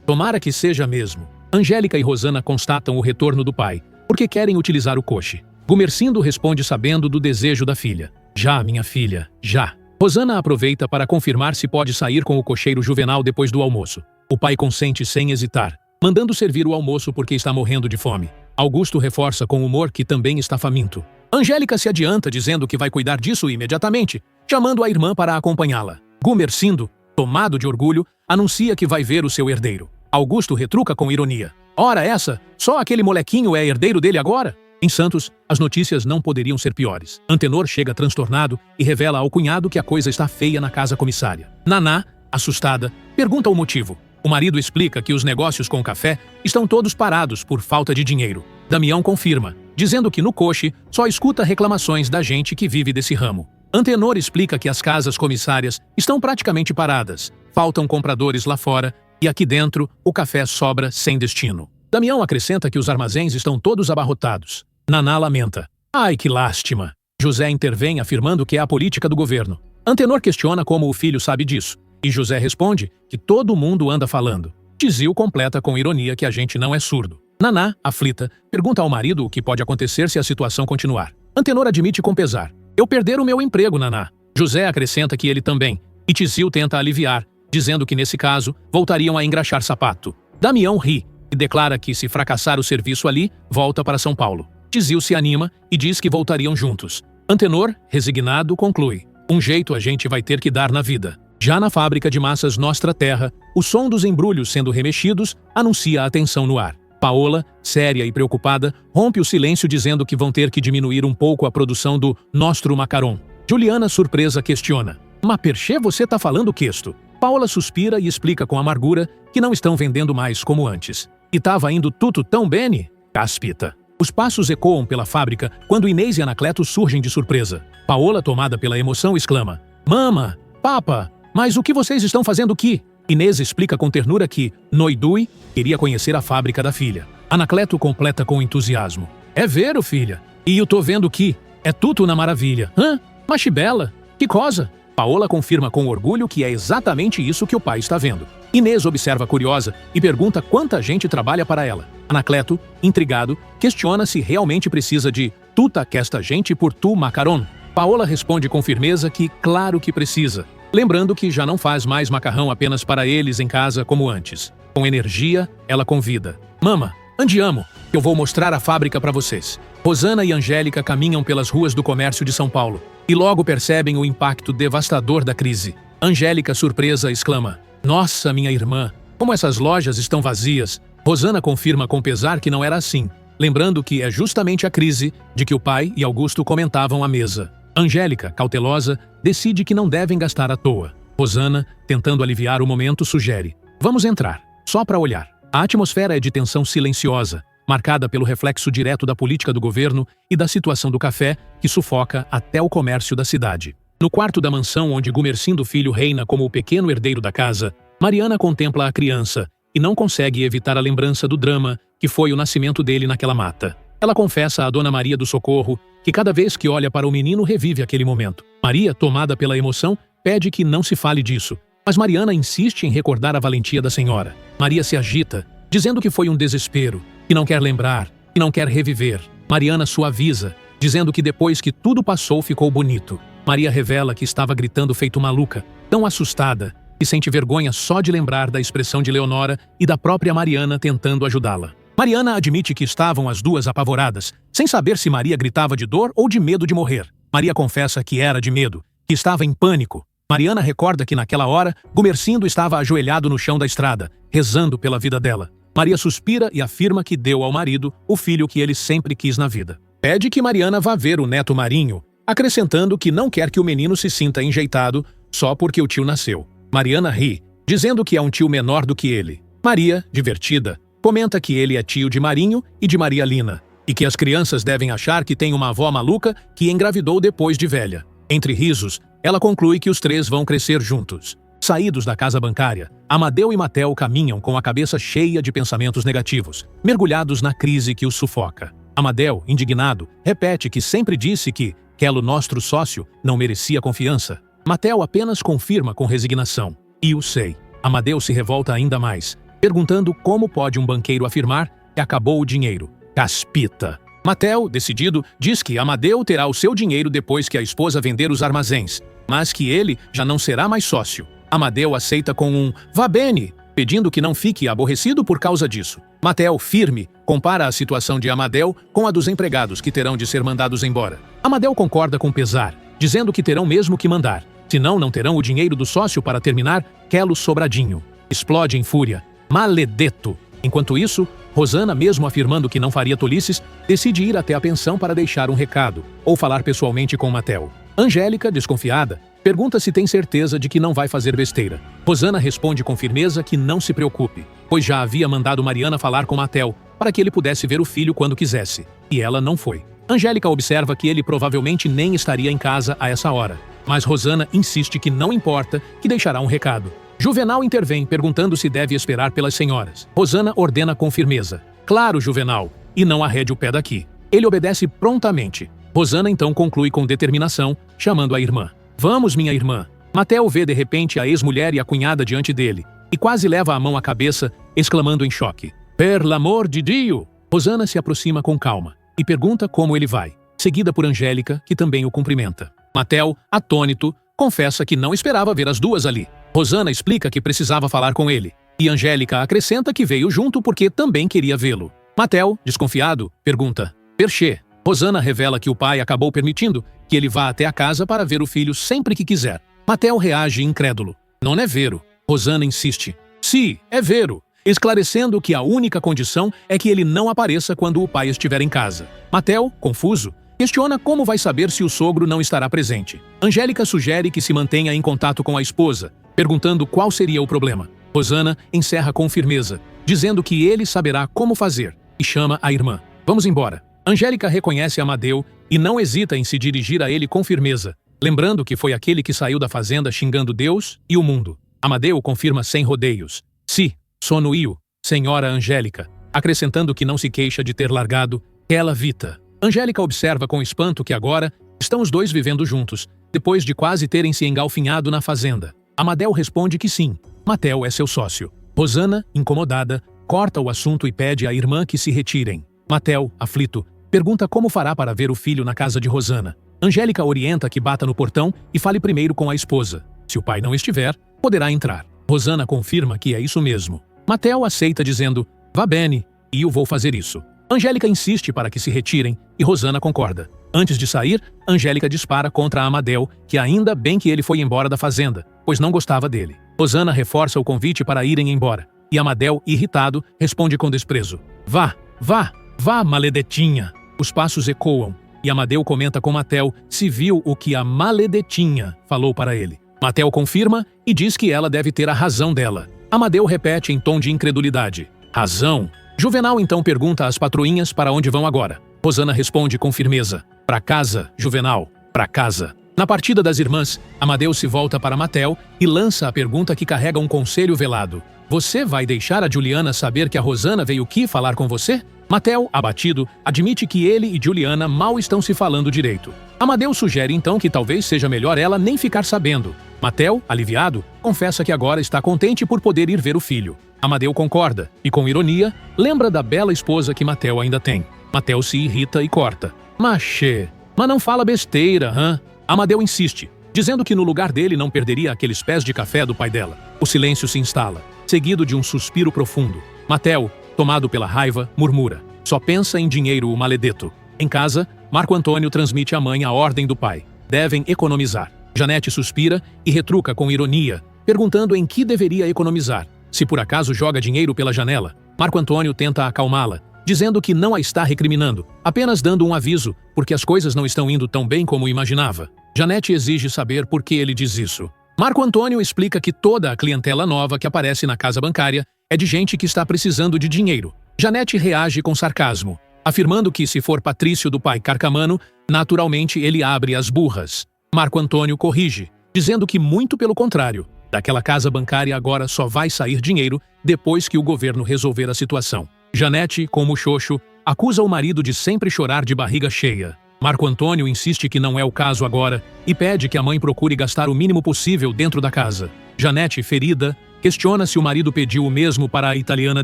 Tomara que seja mesmo. Angélica e Rosana constatam o retorno do pai, porque querem utilizar o coche. Gumercindo responde sabendo do desejo da filha. Já, minha filha, já. Rosana aproveita para confirmar se pode sair com o cocheiro Juvenal depois do almoço. O pai consente sem hesitar, mandando servir o almoço porque está morrendo de fome. Augusto reforça com humor que também está faminto. Angélica se adianta dizendo que vai cuidar disso imediatamente, chamando a irmã para acompanhá-la. Gumercindo, tomado de orgulho, anuncia que vai ver o seu herdeiro. Augusto retruca com ironia. Ora essa, só aquele molequinho é herdeiro dele agora? Em Santos, as notícias não poderiam ser piores. Antenor chega transtornado e revela ao cunhado que a coisa está feia na casa comissária. Naná, assustada, pergunta o motivo. O marido explica que os negócios com o café estão todos parados por falta de dinheiro. Damião confirma, dizendo que no coche só escuta reclamações da gente que vive desse ramo. Antenor explica que as casas comissárias estão praticamente paradas, faltam compradores lá fora e aqui dentro o café sobra sem destino. Damião acrescenta que os armazéns estão todos abarrotados. Naná lamenta. Ai, que lástima. José intervém afirmando que é a política do governo. Antenor questiona como o filho sabe disso. E José responde que todo mundo anda falando. Tizil completa com ironia que a gente não é surdo. Naná, aflita, pergunta ao marido o que pode acontecer se a situação continuar. Antenor admite com pesar. Eu perder o meu emprego, Naná. José acrescenta que ele também. E Tizil tenta aliviar, dizendo que nesse caso voltariam a engraxar sapato. Damião ri e declara que se fracassar o serviço ali, volta para São Paulo. Tizil se anima e diz que voltariam juntos. Antenor, resignado, conclui. Um jeito a gente vai ter que dar na vida. Já na fábrica de massas Nostra Terra, o som dos embrulhos sendo remexidos anuncia a tensão no ar. Paola, séria e preocupada, rompe o silêncio dizendo que vão ter que diminuir um pouco a produção do Nostro Macaron. Juliana, surpresa, questiona. Mas perchê você tá falando questo? Paola suspira e explica com amargura que não estão vendendo mais como antes. E tava indo tudo tão bem? Caspita. Os passos ecoam pela fábrica quando Inês e Anacleto surgem de surpresa. Paola, tomada pela emoção, exclama. Mama, papa, mas o que vocês estão fazendo aqui? Inês explica com ternura que Noidui queria conhecer a fábrica da filha. Anacleto completa com entusiasmo. É vero, filha. E eu tô vendo que é tudo na maravilha. Hã? Machibela? Que coisa? Paola confirma com orgulho que é exatamente isso que o pai está vendo. Inês observa curiosa e pergunta quanta gente trabalha para ela. Anacleto, intrigado, questiona se realmente precisa de tuta aquesta gente por tu macaron. Paola responde com firmeza que claro que precisa, lembrando que já não faz mais macarrão apenas para eles em casa como antes. Com energia, ela convida. Mama, andiamo, que eu vou mostrar a fábrica para vocês. Rosana e Angélica caminham pelas ruas do comércio de São Paulo e logo percebem o impacto devastador da crise. Angélica, surpresa, exclama. Nossa, minha irmã, como essas lojas estão vazias. Rosana confirma com pesar que não era assim, lembrando que é justamente a crise de que o pai e Augusto comentavam à mesa. Angélica, cautelosa, decide que não devem gastar à toa. Rosana, tentando aliviar o momento, sugere. Vamos entrar, só para olhar. A atmosfera é de tensão silenciosa, marcada pelo reflexo direto da política do governo e da situação do café, que sufoca até o comércio da cidade. No quarto da mansão onde Gumercindo Filho reina como o pequeno herdeiro da casa, Mariana contempla a criança e não consegue evitar a lembrança do drama que foi o nascimento dele naquela mata. Ela confessa a Dona Maria do Socorro que cada vez que olha para o menino revive aquele momento. Maria, tomada pela emoção, pede que não se fale disso, mas Mariana insiste em recordar a valentia da senhora. Maria se agita, dizendo que foi um desespero, que não quer lembrar, que não quer reviver. Mariana suaviza, dizendo que depois que tudo passou ficou bonito. Maria revela que estava gritando feito maluca, tão assustada, que sente vergonha só de lembrar da expressão de Leonora e da própria Mariana tentando ajudá-la. Mariana admite que estavam as duas apavoradas, sem saber se Maria gritava de dor ou de medo de morrer. Maria confessa que era de medo, que estava em pânico. Mariana recorda que naquela hora, Gumercindo estava ajoelhado no chão da estrada, rezando pela vida dela. Maria suspira e afirma que deu ao marido o filho que ele sempre quis na vida. Pede que Mariana vá ver o neto Marinho, acrescentando que não quer que o menino se sinta enjeitado só porque o tio nasceu. Mariana ri, dizendo que é um tio menor do que ele. Maria, divertida, comenta que ele é tio de Marinho e de Maria Lina, e que as crianças devem achar que tem uma avó maluca que engravidou depois de velha. Entre risos, ela conclui que os três vão crescer juntos. Saídos da casa bancária, Amadeu e Matel caminham com a cabeça cheia de pensamentos negativos, mergulhados na crise que os sufoca. Amadeu, indignado, repete que sempre disse que Quelo, nosso sócio, não merecia confiança. Matel apenas confirma com resignação. E o sei. Amadeu se revolta ainda mais, perguntando como pode um banqueiro afirmar que acabou o dinheiro, Caspita. Matel, decidido, diz que Amadeu terá o seu dinheiro depois que a esposa vender os armazéns, mas que ele já não será mais sócio. Amadeu aceita com um "vá bene", pedindo que não fique aborrecido por causa disso. Matel, firme, compara a situação de Amadeu com a dos empregados que terão de ser mandados embora. Amadeu concorda com pesar, dizendo que terão mesmo que mandar, senão não terão o dinheiro do sócio para terminar Quelo Sobradinho. Explode em fúria. Maledeto! Enquanto isso, Rosana, mesmo afirmando que não faria tolices, decide ir até a pensão para deixar um recado, ou falar pessoalmente com Matel. Angélica, desconfiada, pergunta se tem certeza de que não vai fazer besteira. Rosana responde com firmeza que não se preocupe, pois já havia mandado Mariana falar com Matel para que ele pudesse ver o filho quando quisesse, e ela não foi. Angélica observa que ele provavelmente nem estaria em casa a essa hora, mas Rosana insiste que não importa, que deixará um recado. Juvenal intervém, perguntando se deve esperar pelas senhoras. Rosana ordena com firmeza: "Claro, Juvenal, e não arrede o pé daqui." Ele obedece prontamente. Rosana então conclui com determinação, chamando a irmã. "Vamos, minha irmã." Matel vê de repente a ex-mulher e a cunhada diante dele, e quase leva a mão à cabeça, exclamando em choque: "Per l'amor de Dio!" Rosana se aproxima com calma e pergunta como ele vai, seguida por Angélica, que também o cumprimenta. Matel, atônito, confessa que não esperava ver as duas ali. Rosana explica que precisava falar com ele, e Angélica acrescenta que veio junto porque também queria vê-lo. Matel, desconfiado, pergunta: "Perchê?" Rosana revela que o pai acabou permitindo que ele vá até a casa para ver o filho sempre que quiser. Matel reage incrédulo: "Não é vero." Rosana insiste: "Sim, é vero", esclarecendo que a única condição é que ele não apareça quando o pai estiver em casa. Matel, confuso, questiona como vai saber se o sogro não estará presente. Angélica sugere que se mantenha em contato com a esposa, perguntando qual seria o problema. Rosana encerra com firmeza, dizendo que ele saberá como fazer, e chama a irmã. "Vamos embora." Angélica reconhece Amadeu e não hesita em se dirigir a ele com firmeza, lembrando que foi aquele que saiu da fazenda xingando Deus e o mundo. Amadeu confirma sem rodeios: "Si, sono io, senhora Angélica", acrescentando que não se queixa de ter largado aquela vita. Angélica observa com espanto que agora estão os dois vivendo juntos, depois de quase terem se engalfinhado na fazenda. Amadeu responde que sim, Matel é seu sócio. Rosana, incomodada, corta o assunto e pede à irmã que se retirem. Matel, aflito, pergunta como fará para ver o filho na casa de Rosana. Angélica orienta que bata no portão e fale primeiro com a esposa. Se o pai não estiver, poderá entrar. Rosana confirma que é isso mesmo. Matel aceita dizendo: "Vá bene, e eu vou fazer isso." Angélica insiste para que se retirem e Rosana concorda. Antes de sair, Angélica dispara contra Amadeu, que ainda bem que ele foi embora da fazenda, pois não gostava dele. Rosana reforça o convite para irem embora, e Amadeu, irritado, responde com desprezo: "Vá, vá, vá, maledetinha." Os passos ecoam, e Amadeu comenta com Matel se viu o que a maledetinha falou para ele. Matel confirma e diz que ela deve ter a razão dela. Amadeu repete em tom de incredulidade: "Razão?" Juvenal então pergunta às patroinhas para onde vão agora. Rosana responde com firmeza: "Pra casa, Juvenal, pra casa." Na partida das irmãs, Amadeu se volta para Matel e lança a pergunta que carrega um conselho velado: "Você vai deixar a Juliana saber que a Rosana veio aqui falar com você?" Matel, abatido, admite que ele e Juliana mal estão se falando direito. Amadeu sugere então que talvez seja melhor ela nem ficar sabendo. Matel, aliviado, confessa que agora está contente por poder ir ver o filho. Amadeu concorda e, com ironia, lembra da bela esposa que Matel ainda tem. Matel se irrita e corta: "Machê, mas não fala besteira, hã?" Amadeu insiste, dizendo que no lugar dele não perderia aqueles pés de café do pai dela. O silêncio se instala, seguido de um suspiro profundo. Matel, tomado pela raiva, murmura: "Só pensa em dinheiro, o maledeto." Em casa, Marco Antônio transmite à mãe a ordem do pai: devem economizar. Janete suspira e retruca com ironia, perguntando em que deveria economizar. Se por acaso joga dinheiro pela janela. Marco Antônio tenta acalmá-la, dizendo que não a está recriminando, apenas dando um aviso, porque as coisas não estão indo tão bem como imaginava. Janete exige saber por que ele diz isso. Marco Antônio explica que toda a clientela nova que aparece na casa bancária é de gente que está precisando de dinheiro. Janete reage com sarcasmo, afirmando que se for Patrício do pai Carcamano, naturalmente ele abre as burras. Marco Antônio corrige, dizendo que muito pelo contrário, daquela casa bancária agora só vai sair dinheiro depois que o governo resolver a situação. Janete, como xoxo, acusa o marido de sempre chorar de barriga cheia. Marco Antônio insiste que não é o caso agora e pede que a mãe procure gastar o mínimo possível dentro da casa. Janete, ferida, questiona se o marido pediu o mesmo para a italiana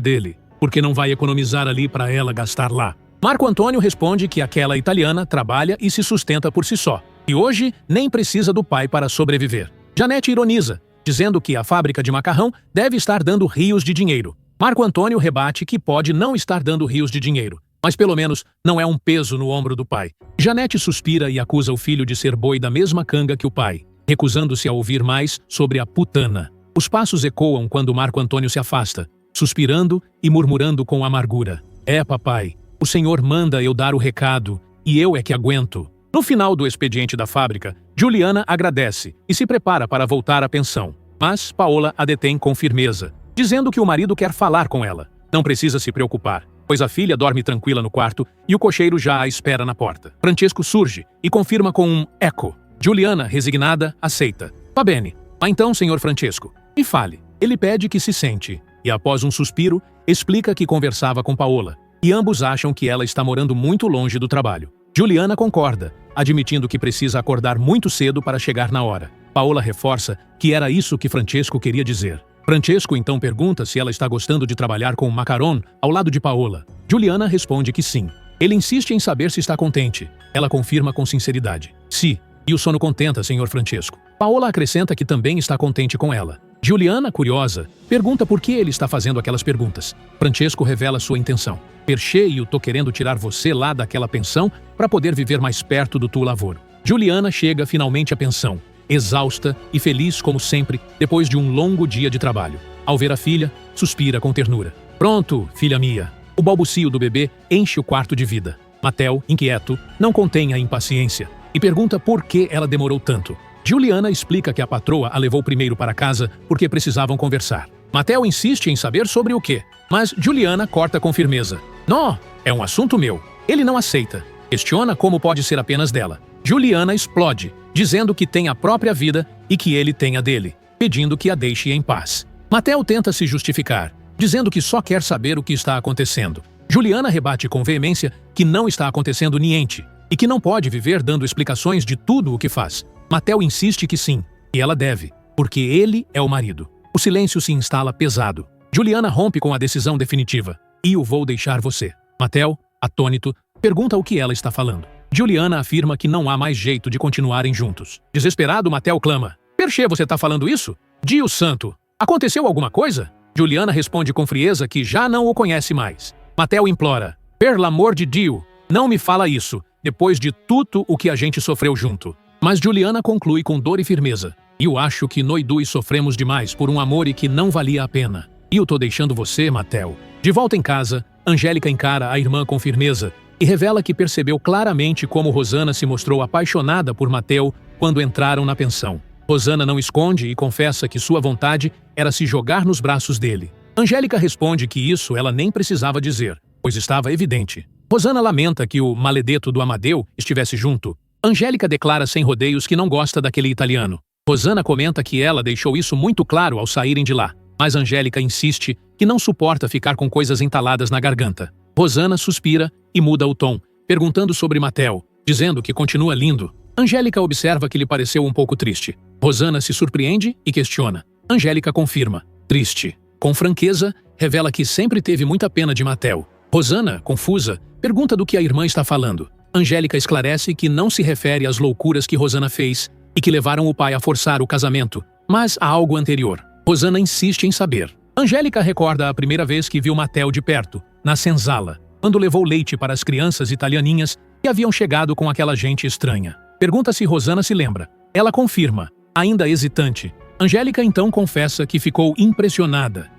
dele, porque não vai economizar ali para ela gastar lá. Marco Antônio responde que aquela italiana trabalha e se sustenta por si só, e hoje nem precisa do pai para sobreviver. Janete ironiza, dizendo que a fábrica de macarrão deve estar dando rios de dinheiro. Marco Antônio rebate que pode não estar dando rios de dinheiro, mas pelo menos não é um peso no ombro do pai. Janete suspira e acusa o filho de ser boi da mesma canga que o pai, recusando-se a ouvir mais sobre a putana. Os passos ecoam quando Marco Antônio se afasta, suspirando e murmurando com amargura. É, papai, o senhor manda eu dar o recado, e eu é que aguento. No final do expediente da fábrica, Juliana agradece e se prepara para voltar à pensão. Mas Paola a detém com firmeza, dizendo que o marido quer falar com ela. Não precisa se preocupar, pois a filha dorme tranquila no quarto e o cocheiro já a espera na porta. Francesco surge e confirma com um eco. Juliana, resignada, aceita. Va bene. Ah, então, senhor Francesco, me fale. Ele pede que se sente e, após um suspiro, explica que conversava com Paola, e ambos acham que ela está morando muito longe do trabalho. Juliana concorda, admitindo que precisa acordar muito cedo para chegar na hora. Paola reforça que era isso que Francesco queria dizer. Francesco então pergunta se ela está gostando de trabalhar com Macaron ao lado de Paola. Juliana responde que sim. Ele insiste em saber se está contente. Ela confirma com sinceridade. Sim, e o sono contenta, senhor Francesco. Paola acrescenta que também está contente com ela. Juliana, curiosa, pergunta por que ele está fazendo aquelas perguntas. Francesco revela sua intenção. Percheio, tô querendo tirar você lá daquela pensão para poder viver mais perto do tuo lavoro. Juliana chega finalmente à pensão, exausta e feliz como sempre, depois de um longo dia de trabalho. Ao ver a filha, suspira com ternura. Pronto, filha minha. O balbucio do bebê enche o quarto de vida. Matel, inquieto, não contém a impaciência e pergunta por que ela demorou tanto. Juliana explica que a patroa a levou primeiro para casa porque precisavam conversar. Matel insiste em saber sobre o quê, mas Juliana corta com firmeza. Não, é um assunto meu. Ele não aceita. Questiona como pode ser apenas dela. Juliana explode, dizendo que tem a própria vida e que ele tem a dele, pedindo que a deixe em paz. Matel tenta se justificar, dizendo que só quer saber o que está acontecendo. Juliana rebate com veemência que não está acontecendo niente e que não pode viver dando explicações de tudo o que faz. Matel insiste que sim, e ela deve, porque ele é o marido. O silêncio se instala pesado. Juliana rompe com a decisão definitiva. E eu vou deixar você. Matel, atônito, pergunta o que ela está falando. Juliana afirma que não há mais jeito de continuarem juntos. Desesperado, Matel clama. Perchê, você tá falando isso? Dio santo, aconteceu alguma coisa? Juliana responde com frieza que já não o conhece mais. Matel implora. Per l'amor de Dio, não me fala isso, depois de tudo o que a gente sofreu junto. Mas Juliana conclui com dor e firmeza. Eu acho que nós dois sofremos demais por um amor e que não valia a pena. E eu tô deixando você, Matel. De volta em casa, Angélica encara a irmã com firmeza e revela que percebeu claramente como Rosana se mostrou apaixonada por Matel quando entraram na pensão. Rosana não esconde e confessa que sua vontade era se jogar nos braços dele. Angélica responde que isso ela nem precisava dizer, pois estava evidente. Rosana lamenta que o maledeto do Amadeu estivesse junto. Angélica declara sem rodeios que não gosta daquele italiano. Rosana comenta que ela deixou isso muito claro ao saírem de lá, mas Angélica insiste que não suporta ficar com coisas entaladas na garganta. Rosana suspira e muda o tom, perguntando sobre Matel, dizendo que continua lindo. Angélica observa que lhe pareceu um pouco triste. Rosana se surpreende e questiona. Angélica confirma. Triste. Com franqueza, revela que sempre teve muita pena de Matel. Rosana, confusa, pergunta do que a irmã está falando. Angélica esclarece que não se refere às loucuras que Rosana fez e que levaram o pai a forçar o casamento, mas a algo anterior. Rosana insiste em saber. Angélica recorda a primeira vez que viu Matel de perto, na senzala, quando levou leite para as crianças italianinhas que haviam chegado com aquela gente estranha. Pergunta se Rosana se lembra. Ela confirma, ainda hesitante. Angélica então confessa que ficou impressionada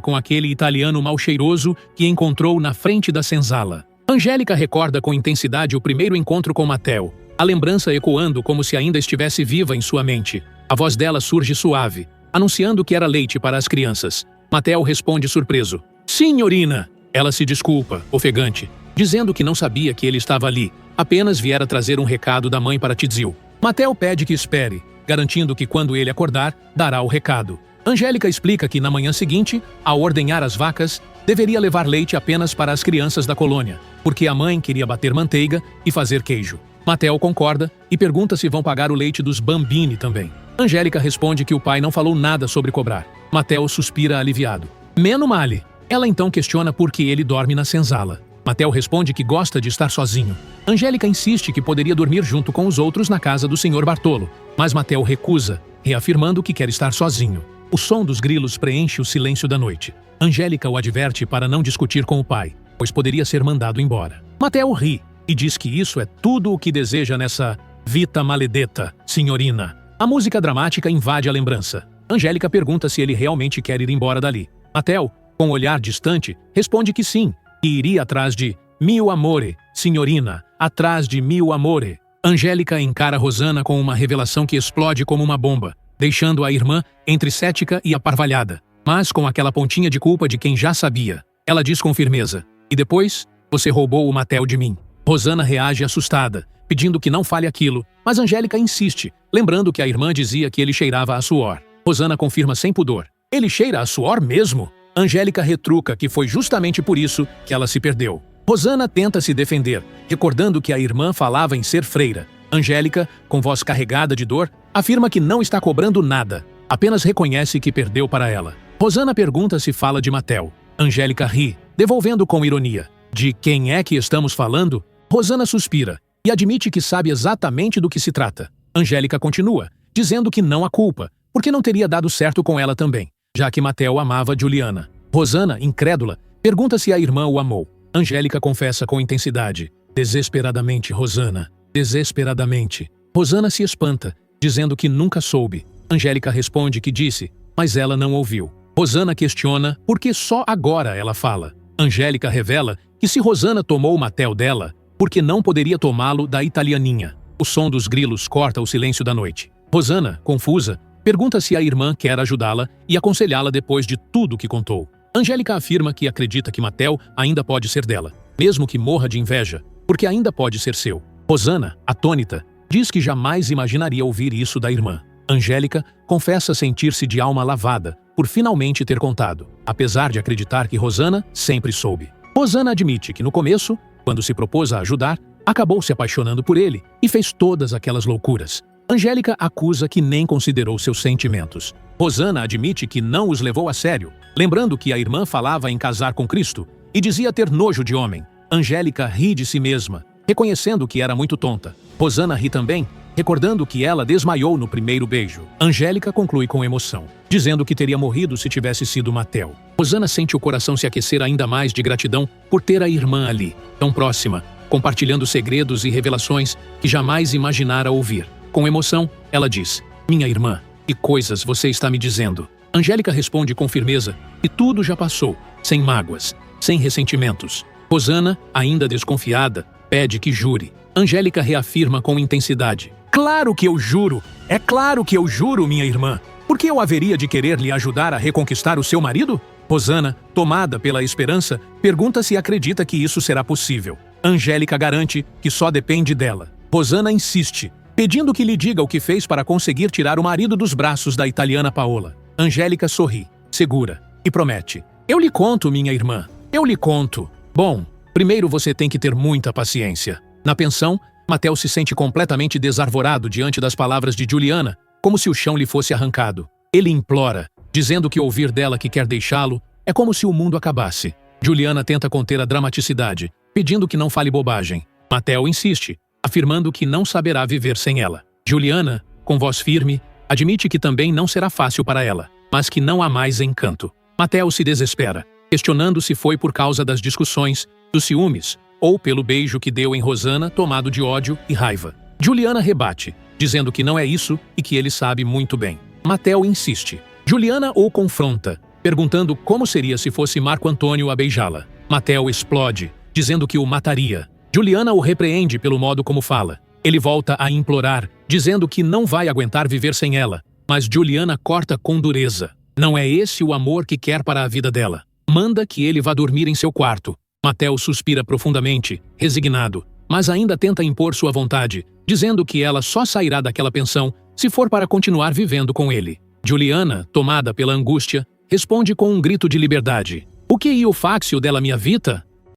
com aquele italiano mal cheiroso que encontrou na frente da senzala. Angélica recorda com intensidade o primeiro encontro com Matel, a lembrança ecoando como se ainda estivesse viva em sua mente. A voz dela surge suave, anunciando que era leite para as crianças. Matel responde surpreso. Senhorina! Ela se desculpa, ofegante, dizendo que não sabia que ele estava ali, apenas viera trazer um recado da mãe para Tizio. Matel pede que espere, garantindo que quando ele acordar, dará o recado. Angélica explica que na manhã seguinte, ao ordenhar as vacas, deveria levar leite apenas para as crianças da colônia, porque a mãe queria bater manteiga e fazer queijo. Matel concorda e pergunta se vão pagar o leite dos bambini também. Angélica responde que o pai não falou nada sobre cobrar. Matel suspira aliviado. Meno male. Ela então questiona por que ele dorme na senzala. Matteo responde que gosta de estar sozinho. Angélica insiste que poderia dormir junto com os outros na casa do Sr. Bartolo, mas Matteo recusa, reafirmando que quer estar sozinho. O som dos grilos preenche o silêncio da noite. Angélica o adverte para não discutir com o pai, pois poderia ser mandado embora. Matteo ri e diz que isso é tudo o que deseja nessa vita maledetta, senhorina. A música dramática invade a lembrança. Angélica pergunta se ele realmente quer ir embora dali. Matteo, com um olhar distante, responde que sim, que iria atrás de mio amore, senhorina, atrás de mio amore. Angélica encara Rosanna com uma revelação que explode como uma bomba, deixando a irmã entre cética e aparvalhada, mas com aquela pontinha de culpa de quem já sabia. Ela diz com firmeza: "E depois, você roubou o Matteo de mim." Rosanna reage assustada, pedindo que não fale aquilo, mas Angélica insiste, lembrando que a irmã dizia que ele cheirava a suor. Rosanna confirma sem pudor: "Ele cheira a suor mesmo?" Angélica retruca que foi justamente por isso que ela se perdeu. Rosanna tenta se defender, recordando que a irmã falava em ser freira. Angélica, com voz carregada de dor, afirma que não está cobrando nada, apenas reconhece que perdeu para ela. Rosanna pergunta se fala de Matteo. Angélica ri, devolvendo com ironia: "De quem é que estamos falando?" Rosanna suspira e admite que sabe exatamente do que se trata. Angélica continua, dizendo que não a culpa, porque não teria dado certo com ela também, já que Matteo amava Juliana. Rosanna, incrédula, pergunta se a irmã o amou. Angélica confessa com intensidade: "Desesperadamente, Rosanna, desesperadamente." Rosanna se espanta, dizendo que nunca soube. Angélica responde que disse, mas ela não ouviu. Rosanna questiona por que só agora ela fala. Angélica revela que se Rosanna tomou o Matteo dela, porque não poderia tomá-lo da italianinha. O som dos grilos corta o silêncio da noite. Rosanna, confusa, pergunta se a irmã quer ajudá-la e aconselhá-la depois de tudo que contou. Angélica afirma que acredita que Matteo ainda pode ser dela, mesmo que morra de inveja, porque ainda pode ser seu. Rosanna, atônita, diz que jamais imaginaria ouvir isso da irmã. Angélica confessa sentir-se de alma lavada por finalmente ter contado, apesar de acreditar que Rosanna sempre soube. Rosanna admite que no começo, quando se propôs a ajudar, acabou se apaixonando por ele e fez todas aquelas loucuras. Angélica acusa que nem considerou seus sentimentos. Rosanna admite que não os levou a sério, lembrando que a irmã falava em casar com Cristo e dizia ter nojo de homem. Angélica ri de si mesma, reconhecendo que era muito tonta. Rosanna ri também, recordando que ela desmaiou no primeiro beijo. Angélica conclui com emoção, dizendo que teria morrido se tivesse sido Matteo. Rosanna sente o coração se aquecer ainda mais de gratidão por ter a irmã ali, tão próxima, compartilhando segredos e revelações que jamais imaginara ouvir. Com emoção, ela diz: "Minha irmã, que coisas você está me dizendo?" Angélica responde com firmeza que tudo já passou, sem mágoas, sem ressentimentos. Rosanna, ainda desconfiada, pede que jure. Angélica reafirma com intensidade: "Claro que eu juro! É claro que eu juro, minha irmã! Por que eu haveria de querer lhe ajudar a reconquistar o seu marido?" Rosanna, tomada pela esperança, pergunta se acredita que isso será possível. Angélica garante que só depende dela. Rosanna insiste, pedindo que lhe diga o que fez para conseguir tirar o marido dos braços da italiana Paola. Angélica sorri, segura, e promete: "Eu lhe conto, minha irmã, eu lhe conto. Bom, primeiro você tem que ter muita paciência." Na pensão, Matteo se sente completamente desarvorado diante das palavras de Juliana, como se o chão lhe fosse arrancado. Ele implora, dizendo que ouvir dela que quer deixá-lo é como se o mundo acabasse. Juliana tenta conter a dramaticidade, pedindo que não fale bobagem. Matteo insiste, afirmando que não saberá viver sem ela. Juliana, com voz firme, admite que também não será fácil para ela, mas que não há mais encanto. Matteo se desespera, questionando se foi por causa das discussões, dos ciúmes, ou pelo beijo que deu em Rosanna, tomado de ódio e raiva. Juliana rebate, dizendo que não é isso e que ele sabe muito bem. Matteo insiste. Juliana o confronta, perguntando como seria se fosse Marco Antônio a beijá-la. Matteo explode, dizendo que o mataria. Juliana o repreende pelo modo como fala. Ele volta a implorar, dizendo que não vai aguentar viver sem ela, mas Juliana corta com dureza. Não é esse o amor que quer para a vida dela. Manda que ele vá dormir em seu quarto. Matteo suspira profundamente, resignado, mas ainda tenta impor sua vontade, dizendo que ela só sairá daquela pensão se for para continuar vivendo com ele. Juliana, tomada pela angústia, responde com um grito de liberdade: "O que io faccio della mia vita?"